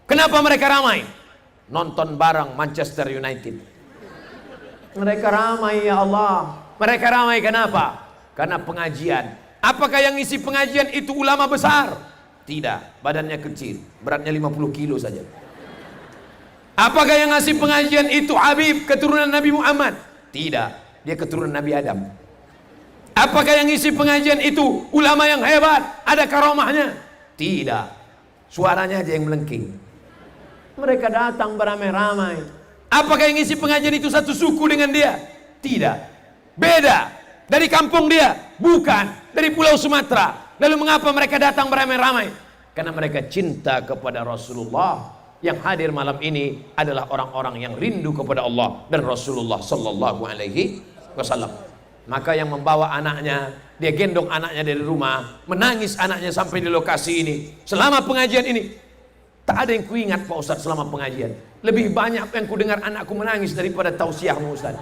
Kenapa mereka ramai? Nonton bareng Manchester United. Mereka ramai ya Allah. Mereka ramai kenapa? Karena pengajian. Apakah yang isi pengajian itu ulama besar? Tidak, badannya kecil, beratnya 50 kilo saja. Apakah yang ngasih pengajian itu Habib, keturunan Nabi Muhammad? Tidak, dia keturunan Nabi Adam. Apakah yang isi pengajian itu ulama yang hebat, ada karomahnya? Tidak, suaranya aja yang melengking. Mereka datang beramai-ramai. Apakah yang isi pengajian itu satu suku dengan dia? Tidak, beda. Dari kampung dia? Bukan, dari Pulau Sumatera. Lalu mengapa mereka datang beramai-ramai? Karena mereka cinta kepada Rasulullah. Yang hadir malam ini adalah orang-orang yang rindu kepada Allah dan Rasulullah sallallahu alaihi wasallam. Maka yang membawa anaknya, dia gendong anaknya dari rumah, menangis anaknya sampai di lokasi ini. Selama pengajian ini, tak ada yang kuingat Pak Ustadz selama pengajian. Lebih banyak yang ku dengar anakku menangis daripada tausiahmu Ustaz.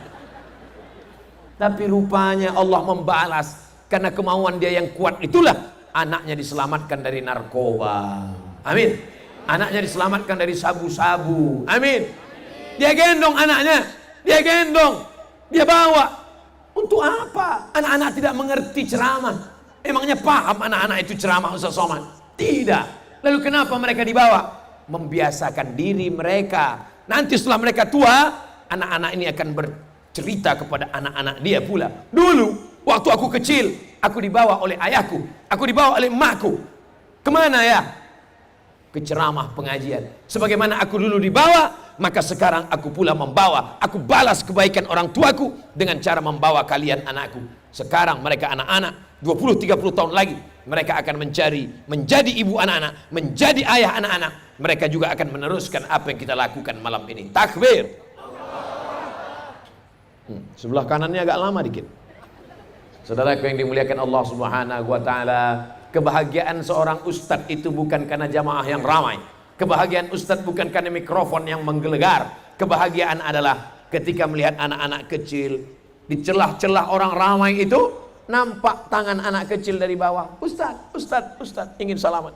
Tapi rupanya Allah membalas, karena kemauan dia yang kuat itulah anaknya diselamatkan dari narkoba. Amin. Anaknya diselamatkan dari sabu-sabu. Amin. Dia gendong anaknya, dia gendong, dia bawa. Untuk apa? Anak-anak tidak mengerti ceramah. Emangnya paham anak-anak itu ceramah Ustaz Somad? Tidak. Lalu kenapa mereka dibawa? Membiasakan diri mereka. Nanti setelah mereka tua, anak-anak ini akan bercerita kepada anak-anak dia pula. Dulu waktu aku kecil, aku dibawa oleh ayahku, aku dibawa oleh emakku. Kemana ya? Ke ceramah pengajian. Sebagaimana aku dulu dibawa, maka sekarang aku pula membawa. Aku balas kebaikan orang tuaku dengan cara membawa kalian anakku. Sekarang mereka anak-anak, 20-30 tahun lagi mereka akan menjadi ibu anak-anak, menjadi ayah anak-anak. Mereka juga akan meneruskan apa yang kita lakukan malam ini. Takbir. Sebelah kanannya agak lama dikit. Saudaraku yang dimuliakan Allah Subhanahu wa taala, kebahagiaan seorang ustadz itu bukan karena jamaah yang ramai. Kebahagiaan ustadz bukan karena mikrofon yang menggelegar. Kebahagiaan adalah ketika melihat anak-anak kecil di celah-celah orang ramai itu, nampak tangan anak kecil dari bawah. Ustadz, ustadz, ustadz, ingin salaman.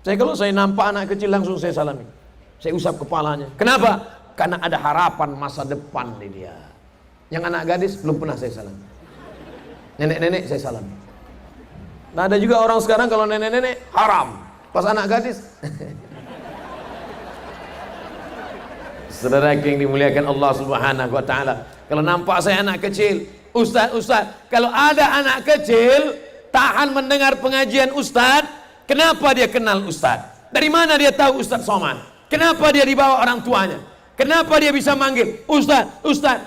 Kalau saya nampak anak kecil langsung saya salami. Saya usap kepalanya. Kenapa? Karena ada harapan masa depan di dia. Yang anak gadis belum pernah saya salami. Nenek-nenek saya salami. Nah, ada juga orang sekarang kalau nenek-nenek haram. Pas anak gadis. Saudara yang dimuliakan Allah Subhanahu wa taala, kalau nampak saya anak kecil, ustaz, kalau ada anak kecil tahan mendengar pengajian ustaz, kenapa dia kenal ustaz? Dari mana dia tahu Ustaz Somad? Kenapa dia dibawa orang tuanya? Kenapa dia bisa manggil ustaz, ustaz?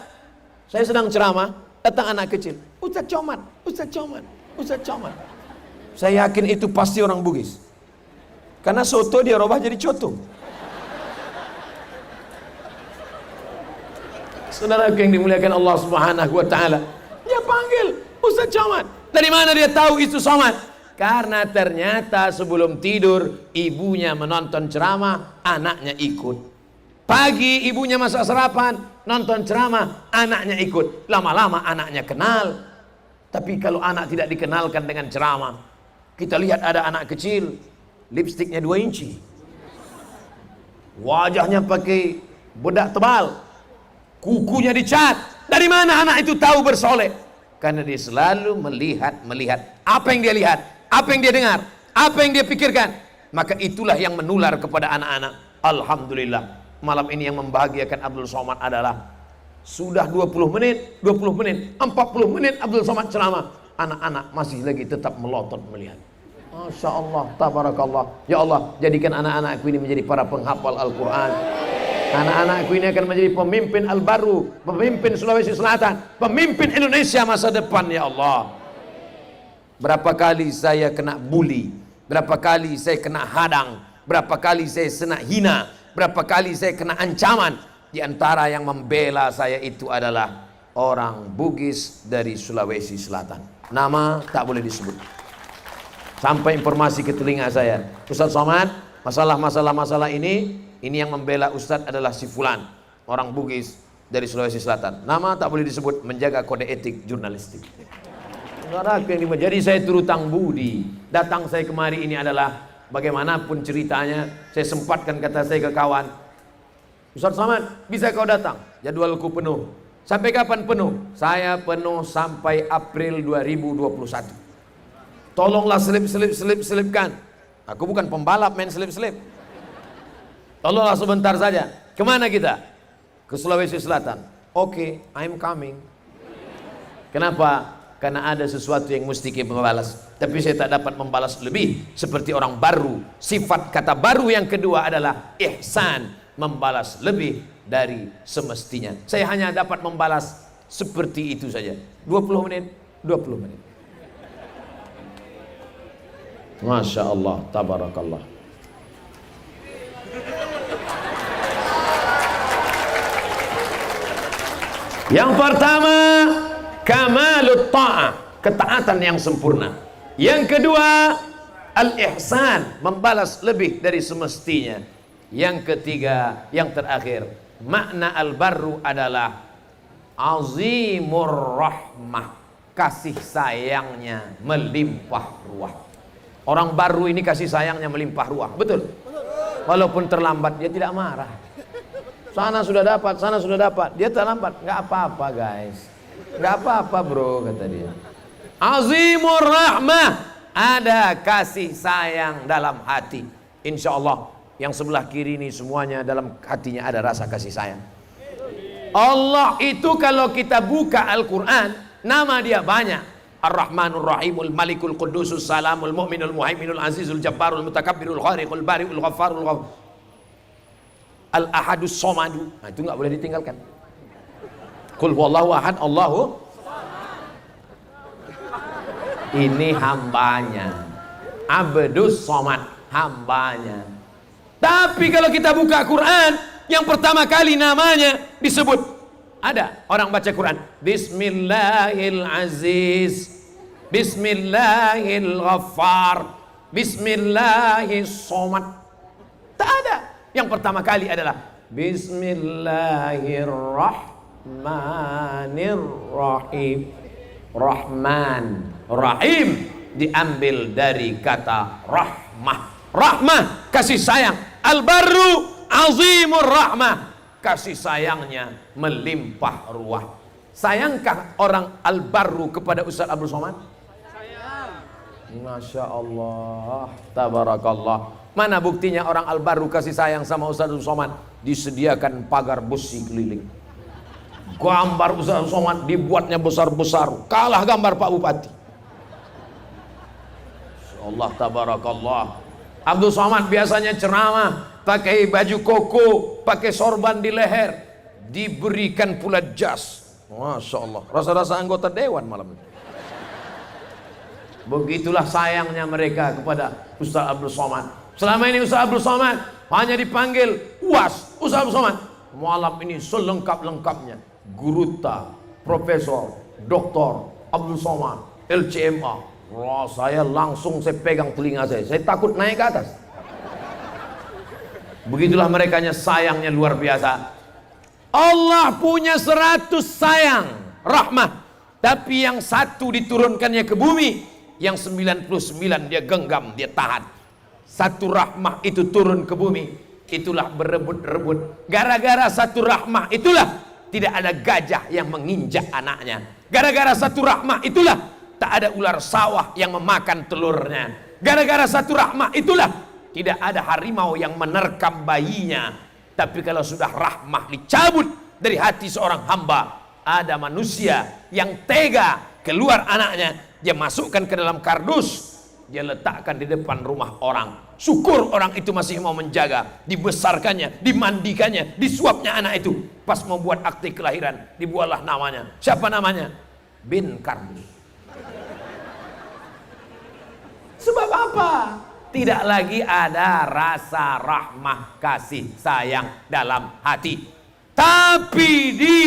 Saya sedang ceramah, datang anak kecil, Ustaz Comad, Ustaz Comad, Ustaz Comad. Saya yakin itu pasti orang Bugis. Karena soto dia robah jadi coto. Saudara yang dimuliakan Allah Subhanahu wa taala, dia panggil Ustaz Comad. Dari mana dia tahu itu Somad? Karena ternyata sebelum tidur ibunya menonton ceramah, anaknya ikut. Pagi ibunya masak sarapan, nonton ceramah, anaknya ikut. Lama-lama anaknya kenal. Tapi kalau anak tidak dikenalkan dengan ceramah, kita lihat ada anak kecil, lipstiknya 2 inci, wajahnya pakai bedak tebal, kukunya dicat. Dari mana anak itu tahu bersolek? Karena dia selalu melihat apa yang dia lihat, apa yang dia dengar, apa yang dia pikirkan. Maka itulah yang menular kepada anak-anak. Alhamdulillah, malam ini yang membahagiakan Abdul Somad adalah sudah 20 menit, 40 menit Abdul Somad ceramah, anak-anak masih lagi tetap melotot melihat. Masya Allah, tabarakallah. Ya Allah, jadikan anak-anakku ini menjadi para penghafal Al-Quran. Anak-anakku ini akan menjadi pemimpin Al-Baru, pemimpin Sulawesi Selatan, pemimpin Indonesia masa depan, ya Allah. Berapa kali saya kena bully, berapa kali saya kena hadang, berapa kali saya kena hina, berapa kali saya kena ancaman. Di antara yang membela saya itu adalah orang Bugis dari Sulawesi Selatan. Nama tak boleh disebut. Sampai informasi ke telinga saya, Ustaz Somad, masalah ini yang membela Ustaz adalah si Fulan, orang Bugis dari Sulawesi Selatan. Nama tak boleh disebut, menjaga kode etik jurnalistik. Jadi saya turutang budi. Datang saya kemari ini adalah bagaimanapun ceritanya, saya sempatkan kata saya ke kawan, Ustaz Somad, bisa kau datang? Jadwalku penuh. Sampai kapan penuh? Saya penuh sampai April 2021. Tolonglah selipkan. Aku bukan pembalap main selip. Tolonglah sebentar saja. Kemana kita? Ke Sulawesi Selatan. Oke, I'm coming. Kenapa? Karena ada sesuatu yang mesti kita membalas. Tapi saya tak dapat membalas lebih seperti orang baru. Sifat kata baru yang kedua adalah ihsan, membalas lebih dari semestinya. Saya hanya dapat membalas seperti itu saja. 20 menit. Masya Allah, tabarakallah. Yang pertama, kamalut ta'ah, ketaatan yang sempurna. Yang kedua, al-ihsan, membalas lebih dari semestinya. Yang ketiga, yang terakhir, makna al-barru adalah azimur rahmah, kasih sayangnya melimpah ruah. Orang baru ini kasih sayangnya melimpah ruah, betul? Walaupun terlambat dia tidak marah. Sana sudah dapat, dia terlambat, nggak apa-apa guys, nggak apa-apa bro, kata dia. Azimur rahmah, ada kasih sayang dalam hati. Insya Allah yang sebelah kiri ini semuanya dalam hatinya ada rasa kasih sayang. Allah itu kalau kita buka Al-Quran, nama dia banyak. Ar-Rahmanur Rahimul Malikul Qudusus Salamul Mu'minul Muhaiminul Azizul Jabbarul Mutakabbirul Khariqul Bari'ul Ghaffarul Al-Ahadus Somadu. Nah, itu nggak boleh ditinggalkan. Qul huwallahu ahad, Allahu. Ini hambanya. Abdus Somad, hambanya. Tapi kalau kita buka Quran, yang pertama kali namanya disebut, ada orang baca Quran, Bismillahil-Aziz, Bismillahil-Ghaffar, Bismillahis-Somad. Tak ada. Yang pertama kali adalah Bismillahirrahmanirrahim. Rahman, Rahim diambil dari kata rahmah. Rahmah, kasih sayang. Al-Barru azimur rahmah, kasih sayangnya melimpah ruah. Sayangkah orang Al-Barru kepada Ustaz Abdul Somad? Sayang. Masya Allah, tabarakallah. Mana buktinya orang Al-Barru kasih sayang sama Ustaz Abdul Somad? Disediakan pagar besi keliling. Gambar Ustaz Abdul Somad dibuatnya besar-besar, kalah gambar Pak Bupati. Allah tabarakallah. Abdul Somad biasanya ceramah pakai baju koko, pakai sorban di leher, diberikan pula jas. Masya Allah, rasa-rasa anggota dewan malam itu. Begitulah sayangnya mereka kepada Ustaz Abdul Somad. Selama ini Ustaz Abdul Somad hanya dipanggil UAS. Ustaz Abdul Somad malam ini selengkap-lengkapnya Guruta, Profesor, Doktor Abdul Somad, LCMA. Wah, saya langsung pegang telinga saya takut naik ke atas. Begitulah merekanya sayangnya luar biasa. Allah punya 100 sayang, rahmah, tapi yang satu diturunkannya ke bumi, yang 99 dia genggam, dia tahan. Satu rahmah itu turun ke bumi, itulah berebut-rebut. Gara-gara satu rahmah itulah tidak ada gajah yang menginjak anaknya. Gara-gara satu rahmah itulah tak ada ular sawah yang memakan telurnya. Gara-gara satu rahmah itulah tidak ada harimau yang menerkam bayinya. Tapi kalau sudah rahmah dicabut dari hati seorang hamba, ada manusia yang tega keluar anaknya, dia masukkan ke dalam kardus, dia letakkan di depan rumah orang. Syukur orang itu masih mau menjaga, dibesarkannya, dimandikannya, disuapnya anak itu. Pas mau buat akte kelahiran, dibuatlah namanya. Siapa namanya? Bin Kardus. Sebab apa? Tidak lagi ada rasa rahmah kasih sayang dalam hati. Tapi di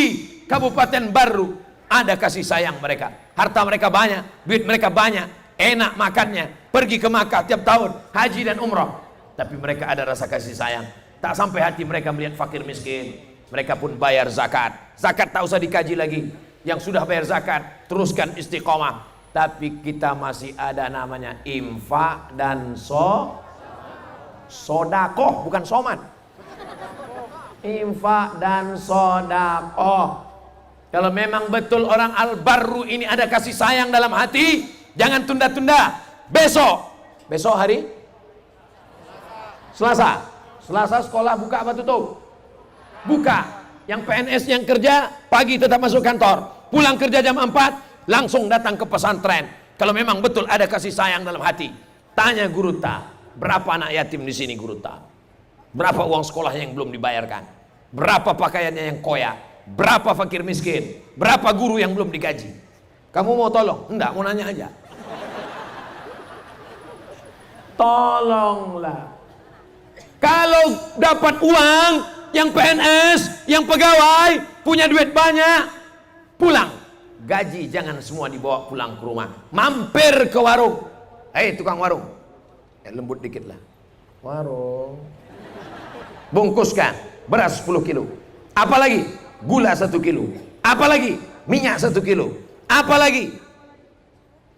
Kabupaten Baru ada kasih sayang mereka. Harta mereka banyak, duit mereka banyak, enak makannya, pergi ke Makkah tiap tahun, haji dan umrah. Tapi mereka ada rasa kasih sayang. Tak sampai hati mereka melihat fakir miskin. Mereka pun bayar zakat. Zakat tak usah dikaji lagi. Yang sudah bayar zakat, teruskan istiqomah. Tapi kita masih ada namanya infak dan sodakoh, bukan soman. Infak dan sodakoh. Kalau memang betul orang Al-Barru ini ada kasih sayang dalam hati, jangan tunda-tunda. Besok hari Selasa. Selasa sekolah buka apa tutup? Buka. Yang PNS yang kerja pagi tetap masuk kantor, pulang kerja jam 4 langsung datang ke pesantren. Kalau memang betul ada kasih sayang dalam hati, tanya Guruta, berapa anak yatim di sini Guruta? Berapa uang sekolahnya yang belum dibayarkan? Berapa pakaiannya yang koyak? Berapa fakir miskin? Berapa guru yang belum digaji? Kamu mau tolong? Enggak, mau nanya aja. Tolonglah. Kalau dapat uang, yang PNS, yang pegawai, punya duit banyak, pulang. Gaji jangan semua dibawa pulang ke rumah. Mampir ke warung. Hei tukang warung, lembut dikit lah. Warung. bungkuskan beras 10 kilo, apalagi gula 1 kilo, apalagi minyak 1 kilo, apalagi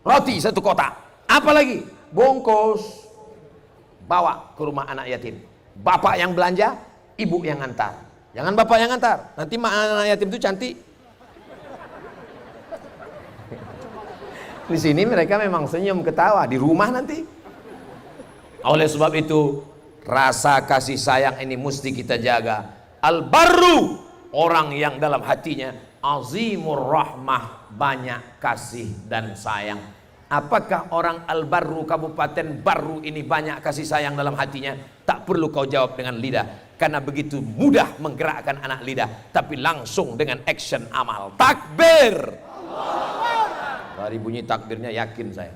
roti 1 kotak, apalagi bungkus, bawa ke rumah anak yatim. Bapak yang belanja, ibu yang antar. Jangan bapak yang antar, nanti anak yatim itu cantik. Di sini mereka memang senyum ketawa, di rumah nanti. Oleh sebab itu, rasa kasih sayang ini mesti kita jaga. Al-barru, orang yang dalam hatinya azimur rahmah, banyak kasih dan sayang. Apakah orang Al-Barru, Kabupaten Barru ini banyak kasih sayang dalam hatinya? Tak perlu kau jawab dengan lidah, karena begitu mudah menggerakkan anak lidah, tapi langsung dengan action amal. Takbir! Dari bunyi takbirnya yakin saya.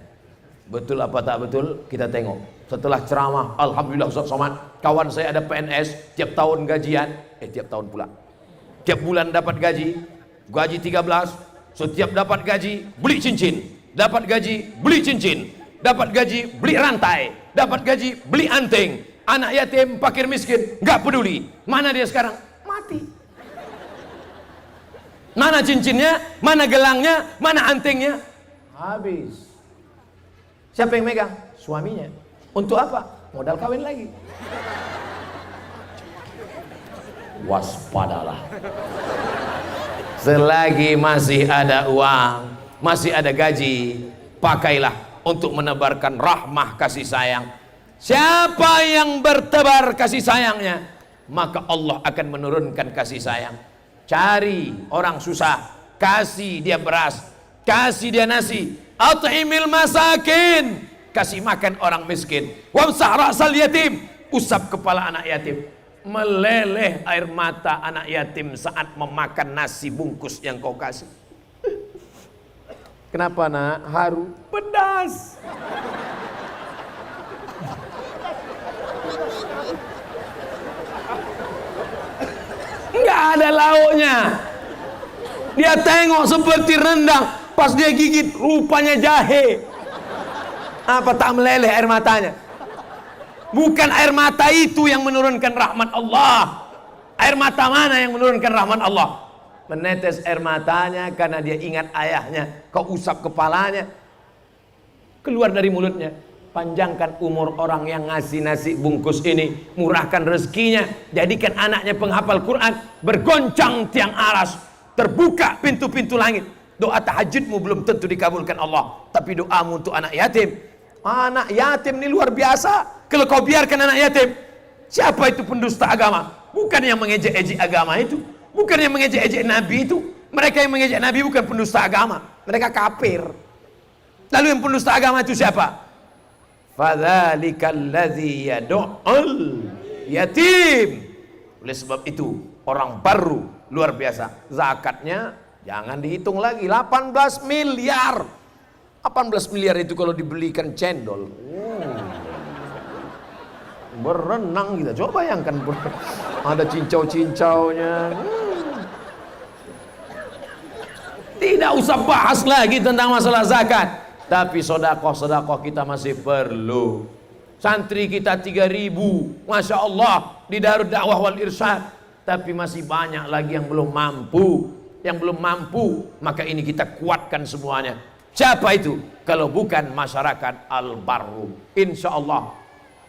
Betul apa tak betul? Kita tengok. Setelah ceramah, alhamdulillah Ustaz Somad, kawan saya ada PNS, tiap tahun gajian, tiap tahun pula. Tiap bulan dapat gaji 13, setiap dapat gaji beli cincin. Dapat gaji beli cincin, dapat gaji beli rantai, dapat gaji beli anting. Anak yatim, fakir miskin, nggak peduli. Mana dia sekarang? Mati. Mana cincinnya, mana gelangnya, mana antingnya? Habis. Siapa yang megang? Suaminya. Untuk apa? Modal kawin lagi. Waspadalah. Selagi masih ada uang, masih ada gaji, pakailah untuk menebarkan rahmah kasih sayang. Siapa yang bertebar kasih sayangnya, maka Allah akan menurunkan kasih sayang. Cari orang susah, kasih dia beras, kasih dia nasi. At'imil masakin, kasih makan orang miskin. Wamsah ra'sal yatim, usap kepala anak yatim. Meleleh air mata anak yatim saat memakan nasi bungkus yang kau kasih. Kenapa nak? Haru? Pedas. Enggak ada lauknya. Dia tengok seperti rendang, pas dia gigit rupanya jahe. Apa tak meleleh air matanya? Bukan air mata itu yang menurunkan rahmat Allah. Air mata mana yang menurunkan rahmat Allah? Menetes air matanya karena dia ingat ayahnya. Kau usap kepalanya, keluar dari mulutnya. Panjangkan umur orang yang ngasih nasi bungkus ini, murahkan rezekinya, jadikan anaknya penghafal Quran, bergoncang tiang aras, terbuka pintu-pintu langit. Doa tahajudmu belum tentu dikabulkan Allah, tapi doamu untuk anak yatim. Anak yatim ini luar biasa. Kalau kau biarkan anak yatim, siapa itu pendusta agama? Bukan yang mengejek-ejek agama itu, bukan yang mengejek-ejek Nabi itu. Mereka yang mengejek Nabi bukan pendusta agama, mereka kafir. Lalu yang pendusta agama itu siapa? Fadzalikal ladzi yad'ul yatim. Oleh sebab itu orang baru luar biasa. Zakatnya jangan dihitung lagi, 18 miliar. 18 miliar itu kalau dibelikan cendol, berenang kita. Coba bayangkan, ada cincau-cincaunya. Tidak usah bahas lagi tentang masalah zakat. Tapi sodakoh kita masih perlu. Santri kita 3.000, Masya Allah, di Darud Dakwah wal Irsyad. Tapi masih banyak lagi yang belum mampu. Yang belum mampu, maka ini kita kuatkan semuanya. Siapa itu? Kalau bukan masyarakat Al-Barru. Insya Allah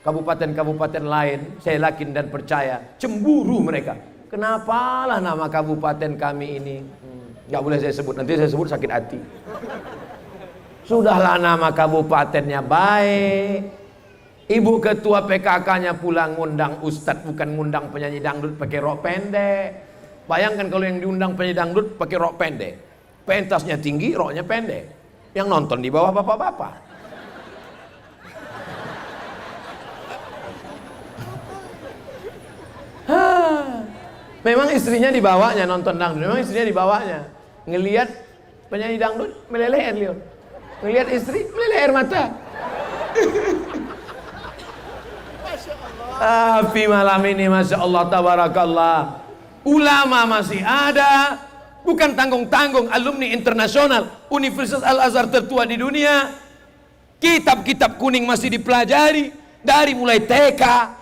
kabupaten-kabupaten lain, saya yakin dan percaya, cemburu mereka. Kenapalah nama kabupaten kami ini? Gak boleh saya sebut, nanti saya sebut sakit hati. Sudahlah, nama kabupatennya baik. Ibu ketua PKK-nya pulang ngundang ustadz, bukan ngundang penyanyi dangdut pakai rok pendek. Bayangkan kalau yang diundang penyanyi dangdut pakai rok pendek, pentasnya tinggi, roknya pendek. Yang nonton di bawah bapak-bapak. Memang istrinya dibawanya nonton dangdut, memang istrinya dibawanya. Ngelihat penyanyi dangdut meleleh air liur, ngelihat istri meleleh air mata. Tapi malam ini Masya Allah tabarakallah, ulama masih ada. Bukan tanggung-tanggung, alumni internasional Universitas Al-Azhar tertua di dunia. Kitab-kitab kuning masih dipelajari, dari mulai TK,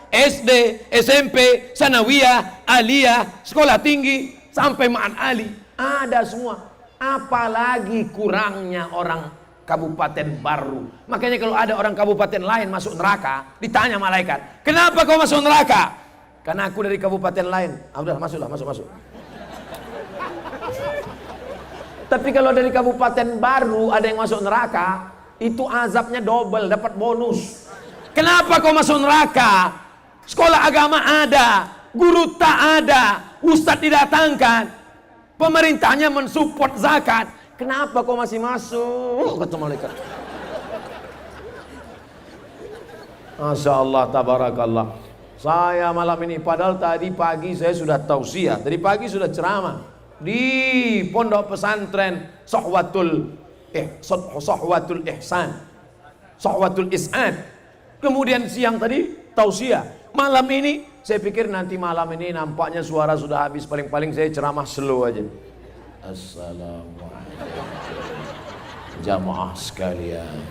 SD, SMP, sanawiyah, aliyah, sekolah tinggi, sampai ma'an ali. Ada semua. Apalagi kurangnya orang kabupaten baru. Makanya kalau ada orang kabupaten lain masuk neraka, ditanya malaikat, kenapa kau masuk neraka? Karena aku dari kabupaten lain. Ah, udah masuklah, masuk. Tapi kalau dari kabupaten baru ada yang masuk neraka, itu azabnya double, dapat bonus. Kenapa kau masuk neraka? Sekolah agama ada, guru tak ada, ustadz didatangkan, pemerintahnya mensupport zakat. Kenapa kau masih masuk? Kata malaikat. Masya Allah, tabarakallah. Saya malam ini, padahal tadi pagi saya sudah tausiah, tadi pagi sudah ceramah di pondok pesantren Sohwatul Ihsan, Sohwatul Is'ad. Kemudian siang tadi tausiah. Malam ini saya pikir nanti malam ini nampaknya suara sudah habis, paling-paling saya ceramah slow aja. Assalamualaikum jamaah sekalian,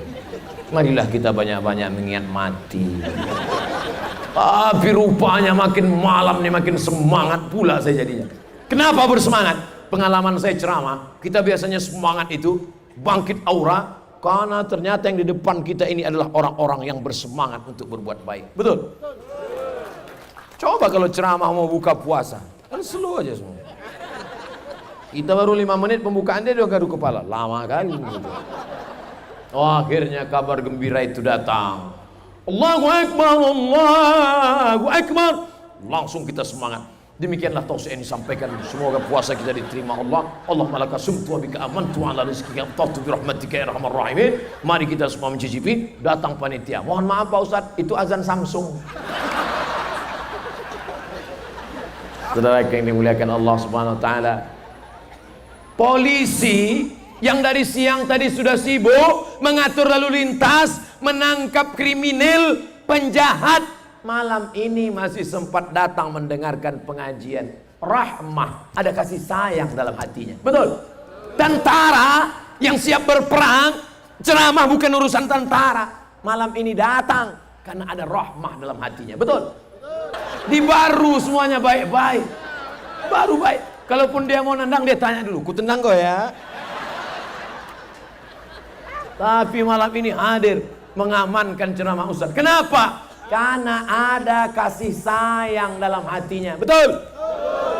marilah kita banyak-banyak mengingat mati. Tapi rupanya makin malam nih makin semangat pula saya jadinya. Kenapa bersemangat? Pengalaman saya ceramah, kita biasanya semangat itu bangkit aura, karena ternyata yang di depan kita ini adalah orang-orang yang bersemangat untuk berbuat baik. Betul? Coba kalau ceramah mau buka puasa, kan slow aja semua. Kita baru 5 menit pembukaan dia udah garuk kepala, lama kali gitu. Oh, akhirnya kabar gembira itu datang. Allahu Akbar, Allahu Akbar. Langsung kita semangat. Demikianlah tausiah yang disampaikan. Semoga puasa kita diterima Allah. Allahumma laka sumtu wa bika amantu ala rizqika amtatu bi rahmatika ya arhamar rahimin. Mari kita semua mencicipi. Datang panitia. Mohon maaf Pak Ustadz, itu azan Samsung. Saudara yang dimuliakan Allah Subhanahu wa taala. Polisi yang dari siang tadi sudah sibuk mengatur lalu lintas, menangkap kriminal, penjahat, malam ini masih sempat datang mendengarkan pengajian. Rahmah, ada kasih sayang dalam hatinya. Betul? Tentara yang siap berperang, ceramah bukan urusan tentara, malam ini datang karena ada rahmah dalam hatinya. Betul? Dibaru semuanya baik-baik, baru baik. Kalaupun dia mau nendang, dia tanya dulu, ku tendang kau ya. Tapi malam ini hadir mengamankan ceramah Ustaz. Kenapa? Karena ada kasih sayang dalam hatinya. Betul?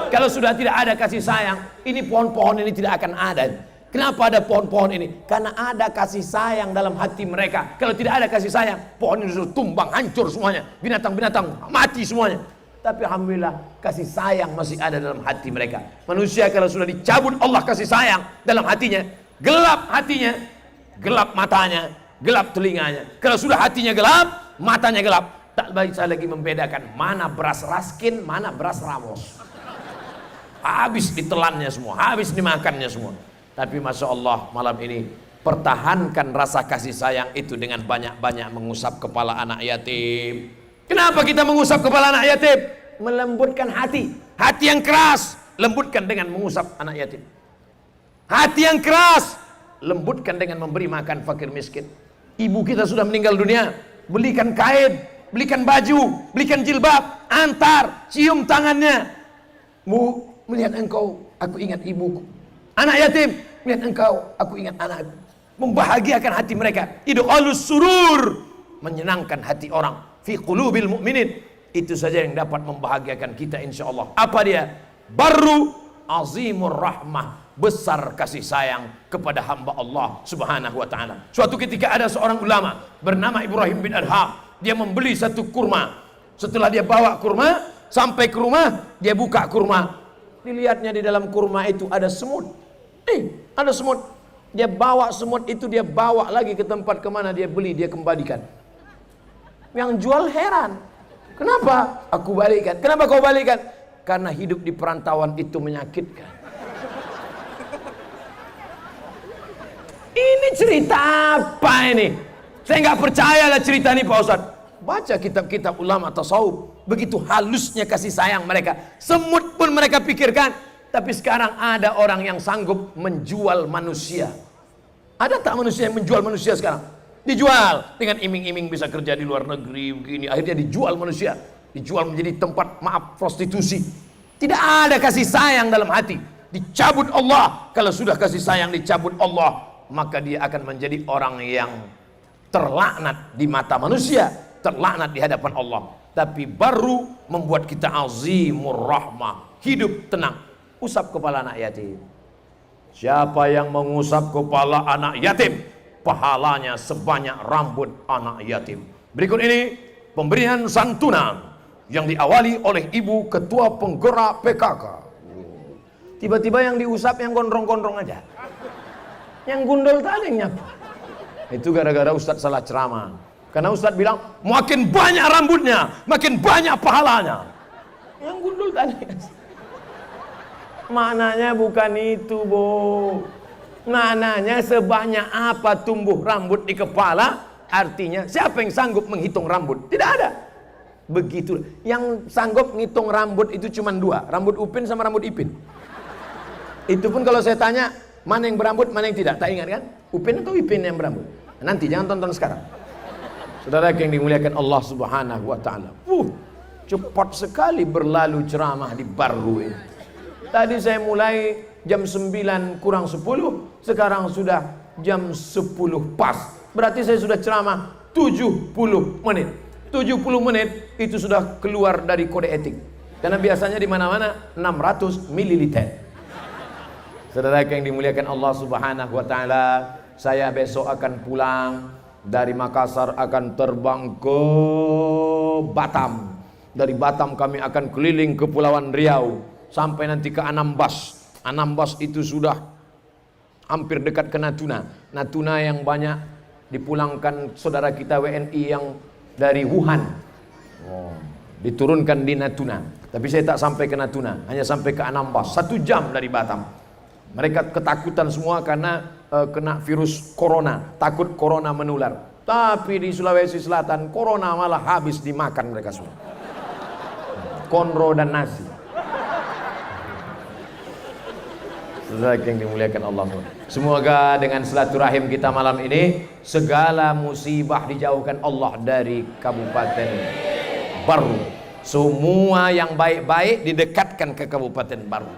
Kalau sudah tidak ada kasih sayang, ini pohon-pohon ini tidak akan ada. Kenapa ada pohon-pohon ini? Karena ada kasih sayang dalam hati mereka. Kalau tidak ada kasih sayang, pohon ini sudah tumbang, hancur semuanya. Binatang-binatang mati semuanya. Tapi alhamdulillah kasih sayang masih ada dalam hati mereka. Manusia kalau sudah dicabut Allah kasih sayang dalam hatinya, gelap hatinya, gelap matanya, gelap telinganya. Kalau sudah hatinya gelap, matanya gelap, tak bisa lagi membedakan mana beras raskin, mana beras ramos. Habis ditelannya semua, habis dimakannya semua. Tapi Masya Allah malam ini pertahankan rasa kasih sayang itu dengan banyak-banyak mengusap kepala anak yatim. Kenapa kita mengusap kepala anak yatim? Melembutkan hati. Hati yang keras, lembutkan dengan mengusap anak yatim. Hati yang keras, lembutkan dengan memberi makan fakir miskin. Ibu kita sudah meninggal dunia, belikan kain, belikan baju, belikan jilbab, antar, cium tangannya. Bu, melihat engkau, aku ingat ibuku. Anak yatim, melihat engkau, aku ingat anakku. Membahagiakan hati mereka. Idqalus surur, menyenangkan hati orang. Fi qulubil mu'minin, itu saja yang dapat membahagiakan kita insyaallah. Apa dia? Baru azimur rahmah, besar kasih sayang kepada hamba Allah Subhanahu wa taala. Suatu ketika ada seorang ulama bernama Ibrahim bin Adham, dia membeli satu kurma. Setelah dia bawa kurma sampai ke rumah, dia buka kurma. Dilihatnya di dalam kurma itu ada semut. Ada semut. Dia bawa semut itu, dia bawa lagi ke tempat kemana dia beli, dia kembalikan. Yang jual heran, kenapa aku balikan? Kenapa kau balikan? Karena hidup di perantauan itu menyakitkan. Ini cerita apa ini? Saya nggak percayalah cerita ini Pak Ustadz. Baca kitab-kitab ulama tasawuf, begitu halusnya kasih sayang mereka. Semut pun mereka pikirkan. Tapi sekarang ada orang yang sanggup menjual manusia. Ada tak manusia yang menjual manusia sekarang? Dijual dengan iming-iming bisa kerja di luar negeri begini, akhirnya dijual manusia. dijual menjadi tempat maaf prostitusi. Tidak ada kasih sayang dalam hati. Dicabut Allah. Kalau sudah kasih sayang dicabut Allah, maka dia akan menjadi orang yang terlaknat di mata manusia, terlaknat di hadapan Allah. Tapi baru membuat kita azimur rahmah, hidup tenang. Usap kepala anak yatim. Siapa yang mengusap kepala anak yatim, pahalanya sebanyak rambut anak yatim. Berikut ini pemberian santunan yang diawali oleh ibu ketua penggerak PKK. Tiba-tiba yang diusap yang gondrong-gondrong aja, yang gundul tadi nyapa. Itu gara-gara Ustadz salah ceramah. Karena Ustadz bilang makin banyak rambutnya makin banyak pahalanya. Yang gundul tadi. Maknanya bukan itu, Bu. Maknanya sebanyak apa tumbuh rambut di kepala, artinya siapa yang sanggup menghitung rambut? Tidak ada. Begitu. Yang sanggup menghitung rambut itu cuma dua, rambut Upin sama rambut Ipin. Itu pun kalau saya tanya, mana yang berambut, mana yang tidak, tak ingat kan? Upin atau Ipin yang berambut? Nanti jangan tonton sekarang. Saudara yang dimuliakan Allah Subhanahu wa taala. Cepat sekali berlalu ceramah di Baru ini. Tadi saya mulai jam 9 kurang 10, sekarang sudah jam 10 pas. Berarti saya sudah ceramah 70 menit. 70 menit itu sudah keluar dari kode etik. Karena biasanya di mana-mana 600 ml. Saudara yang dimuliakan Allah Subhanahu wa taala, saya besok akan pulang dari Makassar, akan terbang ke Batam. Dari Batam kami akan keliling ke Kepulauan Riau sampai nanti ke Anambas. Anambas itu sudah hampir dekat ke Natuna. Natuna yang banyak dipulangkan saudara kita WNI yang dari Wuhan. Diturunkan di Natuna. Tapi saya tak sampai ke Natuna, hanya sampai ke Anambas, 1 jam dari Batam. Mereka ketakutan semua karena kena virus corona, takut corona menular. Tapi di Sulawesi Selatan corona malah habis dimakan mereka semua. Konro dan nasi. Saudara yang dimuliakan Allah, semoga dengan silaturahim kita malam ini segala musibah dijauhkan Allah dari Kabupaten Baru. Semua yang baik-baik didekatkan ke Kabupaten Baru.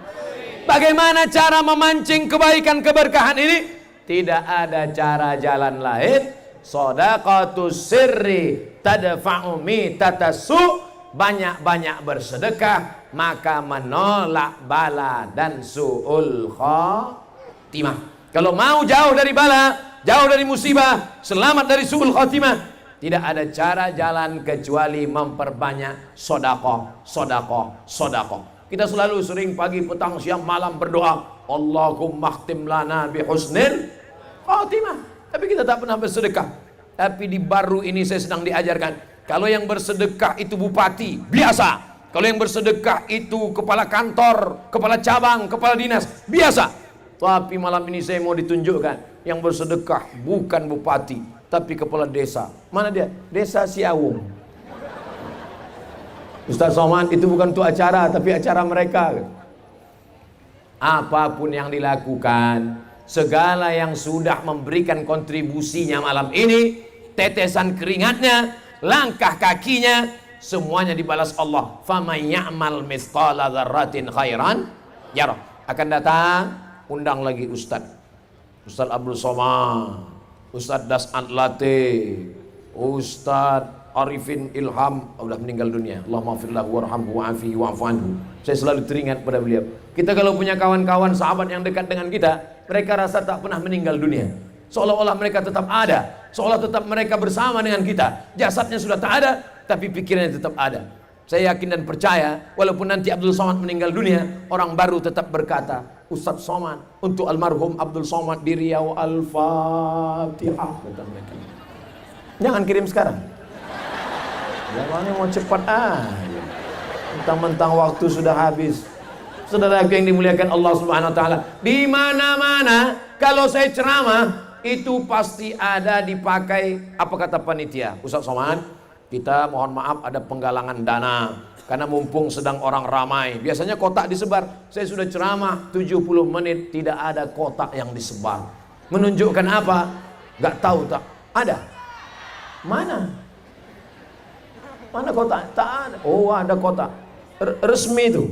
Bagaimana cara memancing kebaikan keberkahan ini? Tidak ada cara jalan lain. Shadaqatus sirri tadfa'u mitatasu. Banyak-banyak bersedekah maka menolak bala dan su'ul khatimah. Kalau mau jauh dari bala, jauh dari musibah, selamat dari su'ul khatimah, tidak ada cara jalan kecuali memperbanyak sedekah, sedekah, sedekah. Kita selalu sering pagi, petang, siang, malam berdoa, Allahumma khtim lana bihusnil khatimah. Tapi kita tak pernah bersedekah. Tapi di Baru ini saya sedang diajarkan, kalau yang bersedekah itu bupati, biasa. Kalau yang bersedekah itu kepala kantor, kepala cabang, kepala dinas, biasa. Tapi malam ini saya mau ditunjukkan, yang bersedekah bukan bupati, tapi kepala desa. Mana dia? Desa Siawung. Ustaz Somad, itu bukan untuk acara, tapi acara mereka. Apapun yang dilakukan, segala yang sudah memberikan kontribusinya malam ini, tetesan keringatnya, langkah kakinya, semuanya dibalas Allah. Faman ya'mal mithqala dzarratin khairan yarah. Akan datang, undang lagi Ustaz Abdul Somad, Ustaz Das'ad Latif, Ustaz Arifin Ilham, sudah meninggal dunia. Allahumma firlahu warhamhu wa'afihi wa'fu anhu. Saya selalu teringat pada beliau. Kita kalau punya kawan-kawan sahabat yang dekat dengan kita, mereka rasa tak pernah meninggal dunia, seolah-olah mereka tetap ada, seolah tetap mereka bersama dengan kita. Jasadnya sudah tak ada, tapi pikirannya tetap ada. Saya yakin dan percaya, walaupun nanti Abdul Somad meninggal dunia, orang Baru tetap berkata, Ustaz Somad untuk almarhum Abdul Somad di Riau, Al-Fatihah. Jangan kirim sekarang. Jangan mau cepat mentang-mentang waktu sudah habis. Saudara yang dimuliakan Allah Subhanahu wa taala, di mana-mana kalau saya ceramah itu pasti ada dipakai apa kata panitia. Ustaz Somad, kita mohon maaf ada penggalangan dana karena mumpung sedang orang ramai. Biasanya kotak disebar. Saya sudah ceramah 70 menit tidak ada kotak yang disebar. Menunjukkan apa? Gak tahu tak? Ada. Mana? Mana kota? Tak ada. Oh, ada kota. Resmi itu.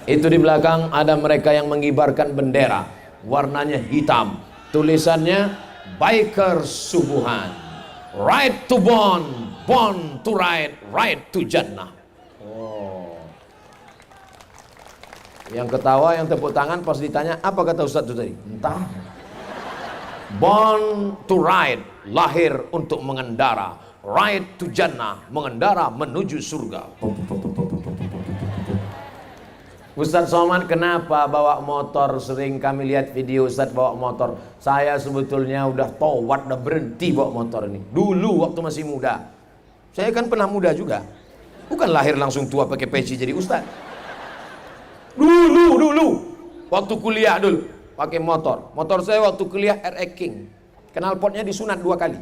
Itu di belakang ada mereka yang mengibarkan bendera. Warnanya hitam. Tulisannya Biker Subuhan. Right to born, born to ride, right to Jannah. Oh. Yang ketawa, yang tepuk tangan pas ditanya, apa kata Ustaz itu tadi? Entah. Born to ride, lahir untuk mengendara. Ride to Jannah, mengendara menuju surga. Ustaz Somad kenapa bawa motor? Sering kami lihat video Ustaz bawa motor. Saya sebetulnya udah taubat, udah berhenti bawa motor ini. Dulu waktu masih muda. Saya kan pernah muda juga. Bukan lahir langsung tua pakai peci jadi Ustaz. Dulu. Waktu kuliah dulu. Pakai motor. Motor saya waktu kuliah RX King. Knalpotnya disunat 2 kali.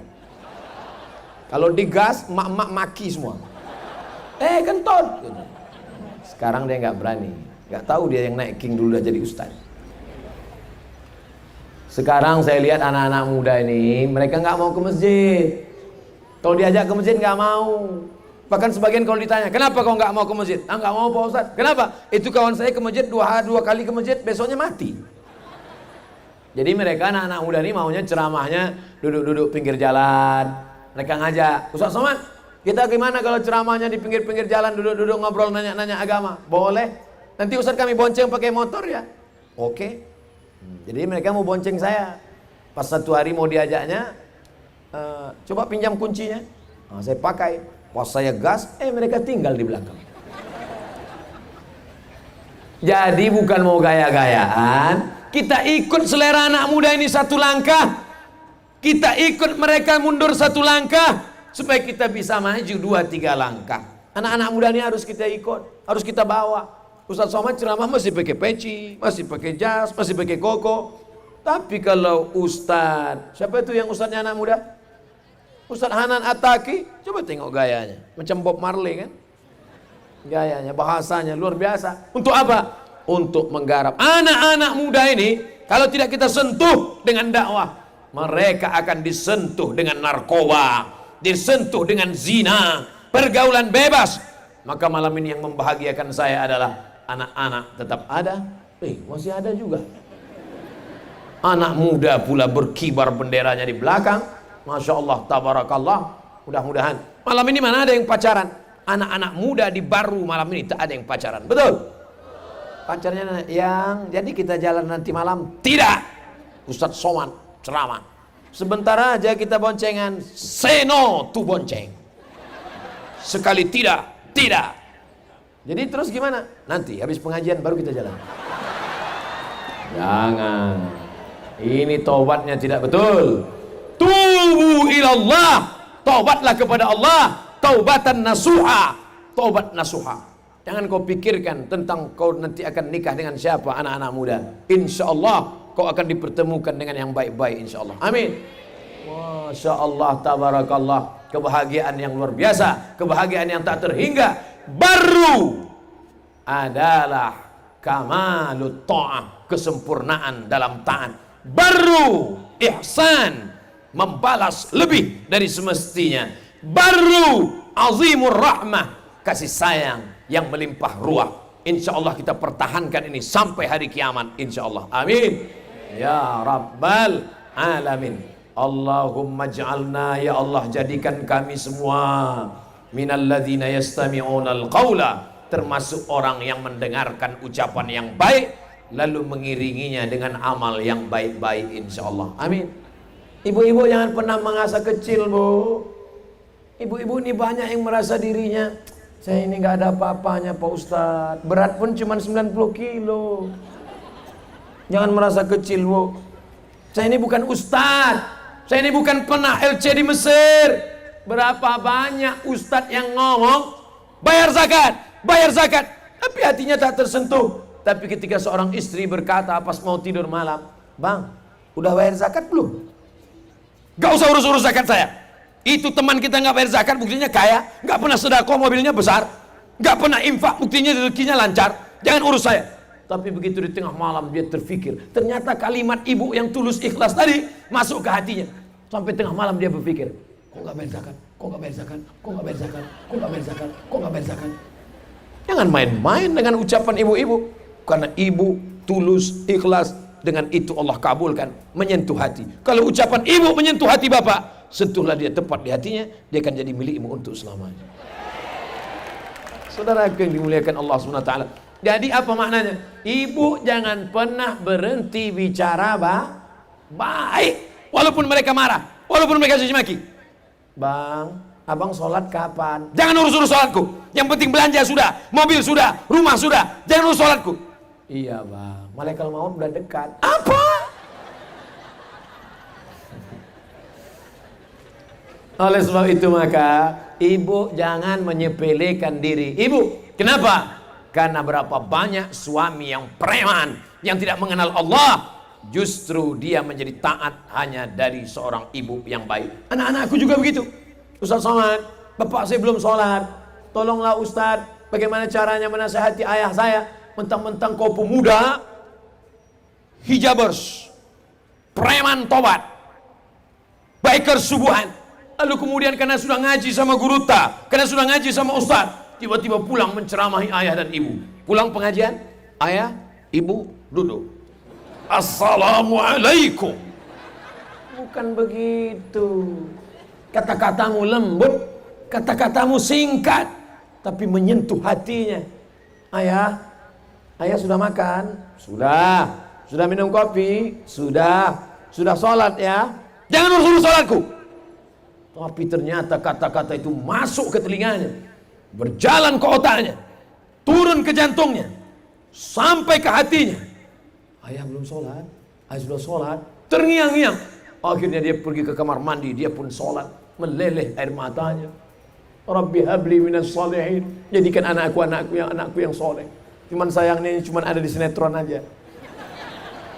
Kalau digas, mak-mak maki semua. Kentut. Sekarang dia nggak berani. Gak tahu dia yang naik King dulu udah jadi ustaz. Sekarang saya lihat anak-anak muda ini, mereka nggak mau ke masjid. Kalau diajak ke masjid nggak mau. Bahkan sebagian kalau ditanya, kenapa kau nggak mau ke masjid? Nggak mau Pak Ustaz. Kenapa? Itu kawan saya ke masjid 2 kali ke masjid, besoknya mati. Jadi mereka anak-anak muda ini maunya ceramahnya duduk-duduk pinggir jalan. Mereka ngajak, Ustaz Somad, kita gimana kalau ceramahnya di pinggir-pinggir jalan, duduk-duduk ngobrol nanya-nanya agama? Boleh. Nanti Ustaz kami bonceng pakai motor ya. Oke. Jadi mereka mau bonceng saya. Pas satu hari mau diajaknya, coba pinjam kuncinya. Saya pakai. Pas saya gas, mereka tinggal di belakang. Jadi bukan mau gaya-gayaan, kita ikut selera anak muda ini 1 langkah. Kita ikut mereka mundur 1 langkah supaya kita bisa maju 2-3 langkah. Anak-anak muda ini harus kita ikut, harus kita bawa. Ustaz Somad ceramah masih pakai peci, masih pakai jas, masih pakai koko. Tapi kalau Ustaz, siapa itu yang Ustaznya anak muda? Ustaz Hanan Ataki, coba tengok gayanya, macam Bob Marley kan? Gayanya, bahasanya luar biasa. Untuk apa? Untuk menggarap anak-anak muda ini. Kalau tidak kita sentuh dengan dakwah, mereka akan disentuh dengan narkoba, disentuh dengan zina, pergaulan bebas. Maka malam ini yang membahagiakan saya adalah anak-anak tetap ada, masih ada juga. Anak muda pula berkibar benderanya di belakang. Masya Allah, tabarakallah. Mudah-mudahan malam ini mana ada yang pacaran? Anak-anak muda di Baru malam ini tak ada yang pacaran, betul? Pacarnya yang jadi kita jalan nanti malam? Tidak. Ustaz Somad ceramah. Sebentar aja kita boncengan. Say no to bonceng. Sekali tidak. Jadi terus gimana? Nanti habis pengajian baru kita jalan. Jangan. Ini taubatnya tidak betul. Tubu ilallah. Taubatlah kepada Allah. Taubatan nasuha. Taubat nasuha. Jangan kau pikirkan tentang kau nanti akan nikah dengan siapa, anak-anak muda. Insya Allah kau akan dipertemukan dengan yang baik-baik, insya Allah. Amin. Masya Allah, tabarakallah. Kebahagiaan yang luar biasa, kebahagiaan yang tak terhingga. Baru adalah kamalut ta'ah, kesempurnaan dalam taat. Baru ihsan, membalas lebih dari semestinya. Baru azimur rahmah, kasih sayang yang melimpah ruah. Insya Allah kita pertahankan ini sampai hari kiamat, insya Allah. Amin ya rabbal alamin. Allahumma ja'alna, ya Allah jadikan kami semua minalladzina yastami'unal qawla, termasuk orang yang mendengarkan ucapan yang baik lalu mengiringinya dengan amal yang baik-baik, insyaallah. Amin. Ibu-ibu jangan pernah merasa kecil, Bu. Ibu-ibu ini banyak yang merasa dirinya, saya ini nggak ada apa-apanya Pak Ustadz, berat pun cuma 90 kilo. Jangan merasa kecil, Bu. Saya ini bukan ustadz, saya ini bukan pernah LC di Mesir. Berapa banyak ustadz yang ngomong bayar zakat, tapi hatinya tak tersentuh. Tapi ketika seorang istri berkata pas mau tidur malam, Bang, udah bayar zakat belum? Gak usah urus-urus zakat saya. Itu teman kita gak bayar zakat, buktinya kaya. Gak pernah sedekah, mobilnya besar. Gak pernah infak, buktinya rezekinya lancar. Jangan urus saya. Tapi begitu di tengah malam dia terfikir, ternyata kalimat ibu yang tulus ikhlas tadi masuk ke hatinya. Sampai tengah malam dia berpikir, kok nggak bayar zakat, kok nggak bayar zakat, kok nggak bayar zakat, kok nggak bayar zakat, kok nggak bayar zakat. Jangan main-main dengan ucapan ibu-ibu, karena ibu tulus, ikhlas, dengan itu Allah kabulkan, menyentuh hati. Kalau ucapan ibu menyentuh hati bapak, sentuhlah dia tepat di hatinya, dia akan jadi milikmu untuk selamanya. Saudara yang dimuliakan Allah SWT. Jadi apa maknanya? Ibu jangan pernah berhenti bicara baik. Walaupun mereka marah, walaupun mereka caci maki. Bang, abang sholat kapan? Jangan urus sholatku. Yang penting belanja sudah, mobil sudah, rumah sudah. Jangan urus sholatku. Iya bang, malaikat maut udah dekat. Apa? Oleh sebab itu maka ibu jangan menyepelekan diri ibu. Kenapa? Karena berapa banyak suami yang preman, yang tidak mengenal Allah, justru dia menjadi taat hanya dari seorang ibu yang baik. Anak-anakku juga begitu. Ustaz Somad, bapak saya belum sholat, tolonglah Ustaz, bagaimana caranya menasihati ayah saya. Mentang-mentang kau pemuda, hijabers, preman tobat, biker subuhan. Lalu kemudian karena sudah ngaji sama guru ta, karena sudah ngaji sama Ustaz, tiba-tiba pulang menceramahi ayah dan ibu. Pulang pengajian, ayah, ibu, duduk. Assalamualaikum. Bukan begitu. Kata-katamu lembut, kata-katamu singkat, tapi menyentuh hatinya. Ayah sudah makan? Sudah. Sudah minum kopi? Sudah. Sudah sholat ya? Jangan urus sholatku. Tapi ternyata kata-kata itu masuk ke telinganya, berjalan ke otaknya, turun ke jantungnya, sampai ke hatinya. Ayah belum sholat, ayah sudah sholat, terngiang-ngiang. Akhirnya dia pergi ke kamar mandi, dia pun sholat, meleleh air matanya. Rabbi habli minas shalihin, jadikan anakku yang soleh. Cuman sayangnya cuman ada di sinetron aja.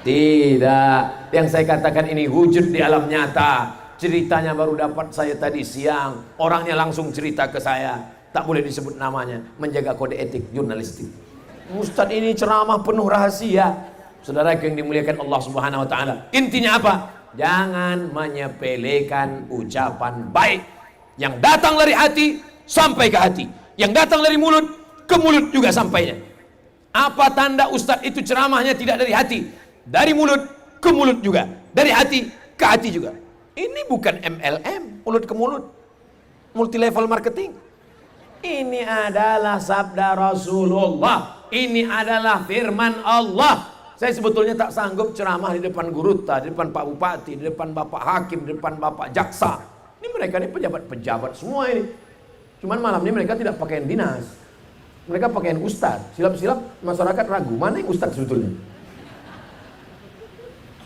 Tidak, yang saya katakan ini wujud di alam nyata. Ceritanya baru dapat saya tadi siang. Orangnya langsung cerita ke saya, tak boleh disebut namanya, menjaga kode etik jurnalistik. Ustadz ini ceramah penuh rahasia. Saudara yang dimuliakan Allah Subhanahu wa taala. Intinya apa? Jangan menyepelekan ucapan baik yang datang dari hati sampai ke hati, yang datang dari mulut ke mulut juga sampainya. Apa tanda ustadz itu ceramahnya tidak dari hati? Dari mulut ke mulut juga, dari hati ke hati juga. Ini bukan MLM, mulut ke mulut, multi level marketing. Ini adalah sabda Rasulullah. Ini adalah firman Allah. Saya sebetulnya tak sanggup ceramah di depan guru, di depan Pak Bupati, di depan Bapak Hakim, di depan Bapak Jaksa. Ini mereka ini pejabat-pejabat semua ini. Cuman malam ini mereka tidak pakaian dinas. Mereka pakaian ustadz. Silap-silap masyarakat ragu, mana yang ustadz sebetulnya?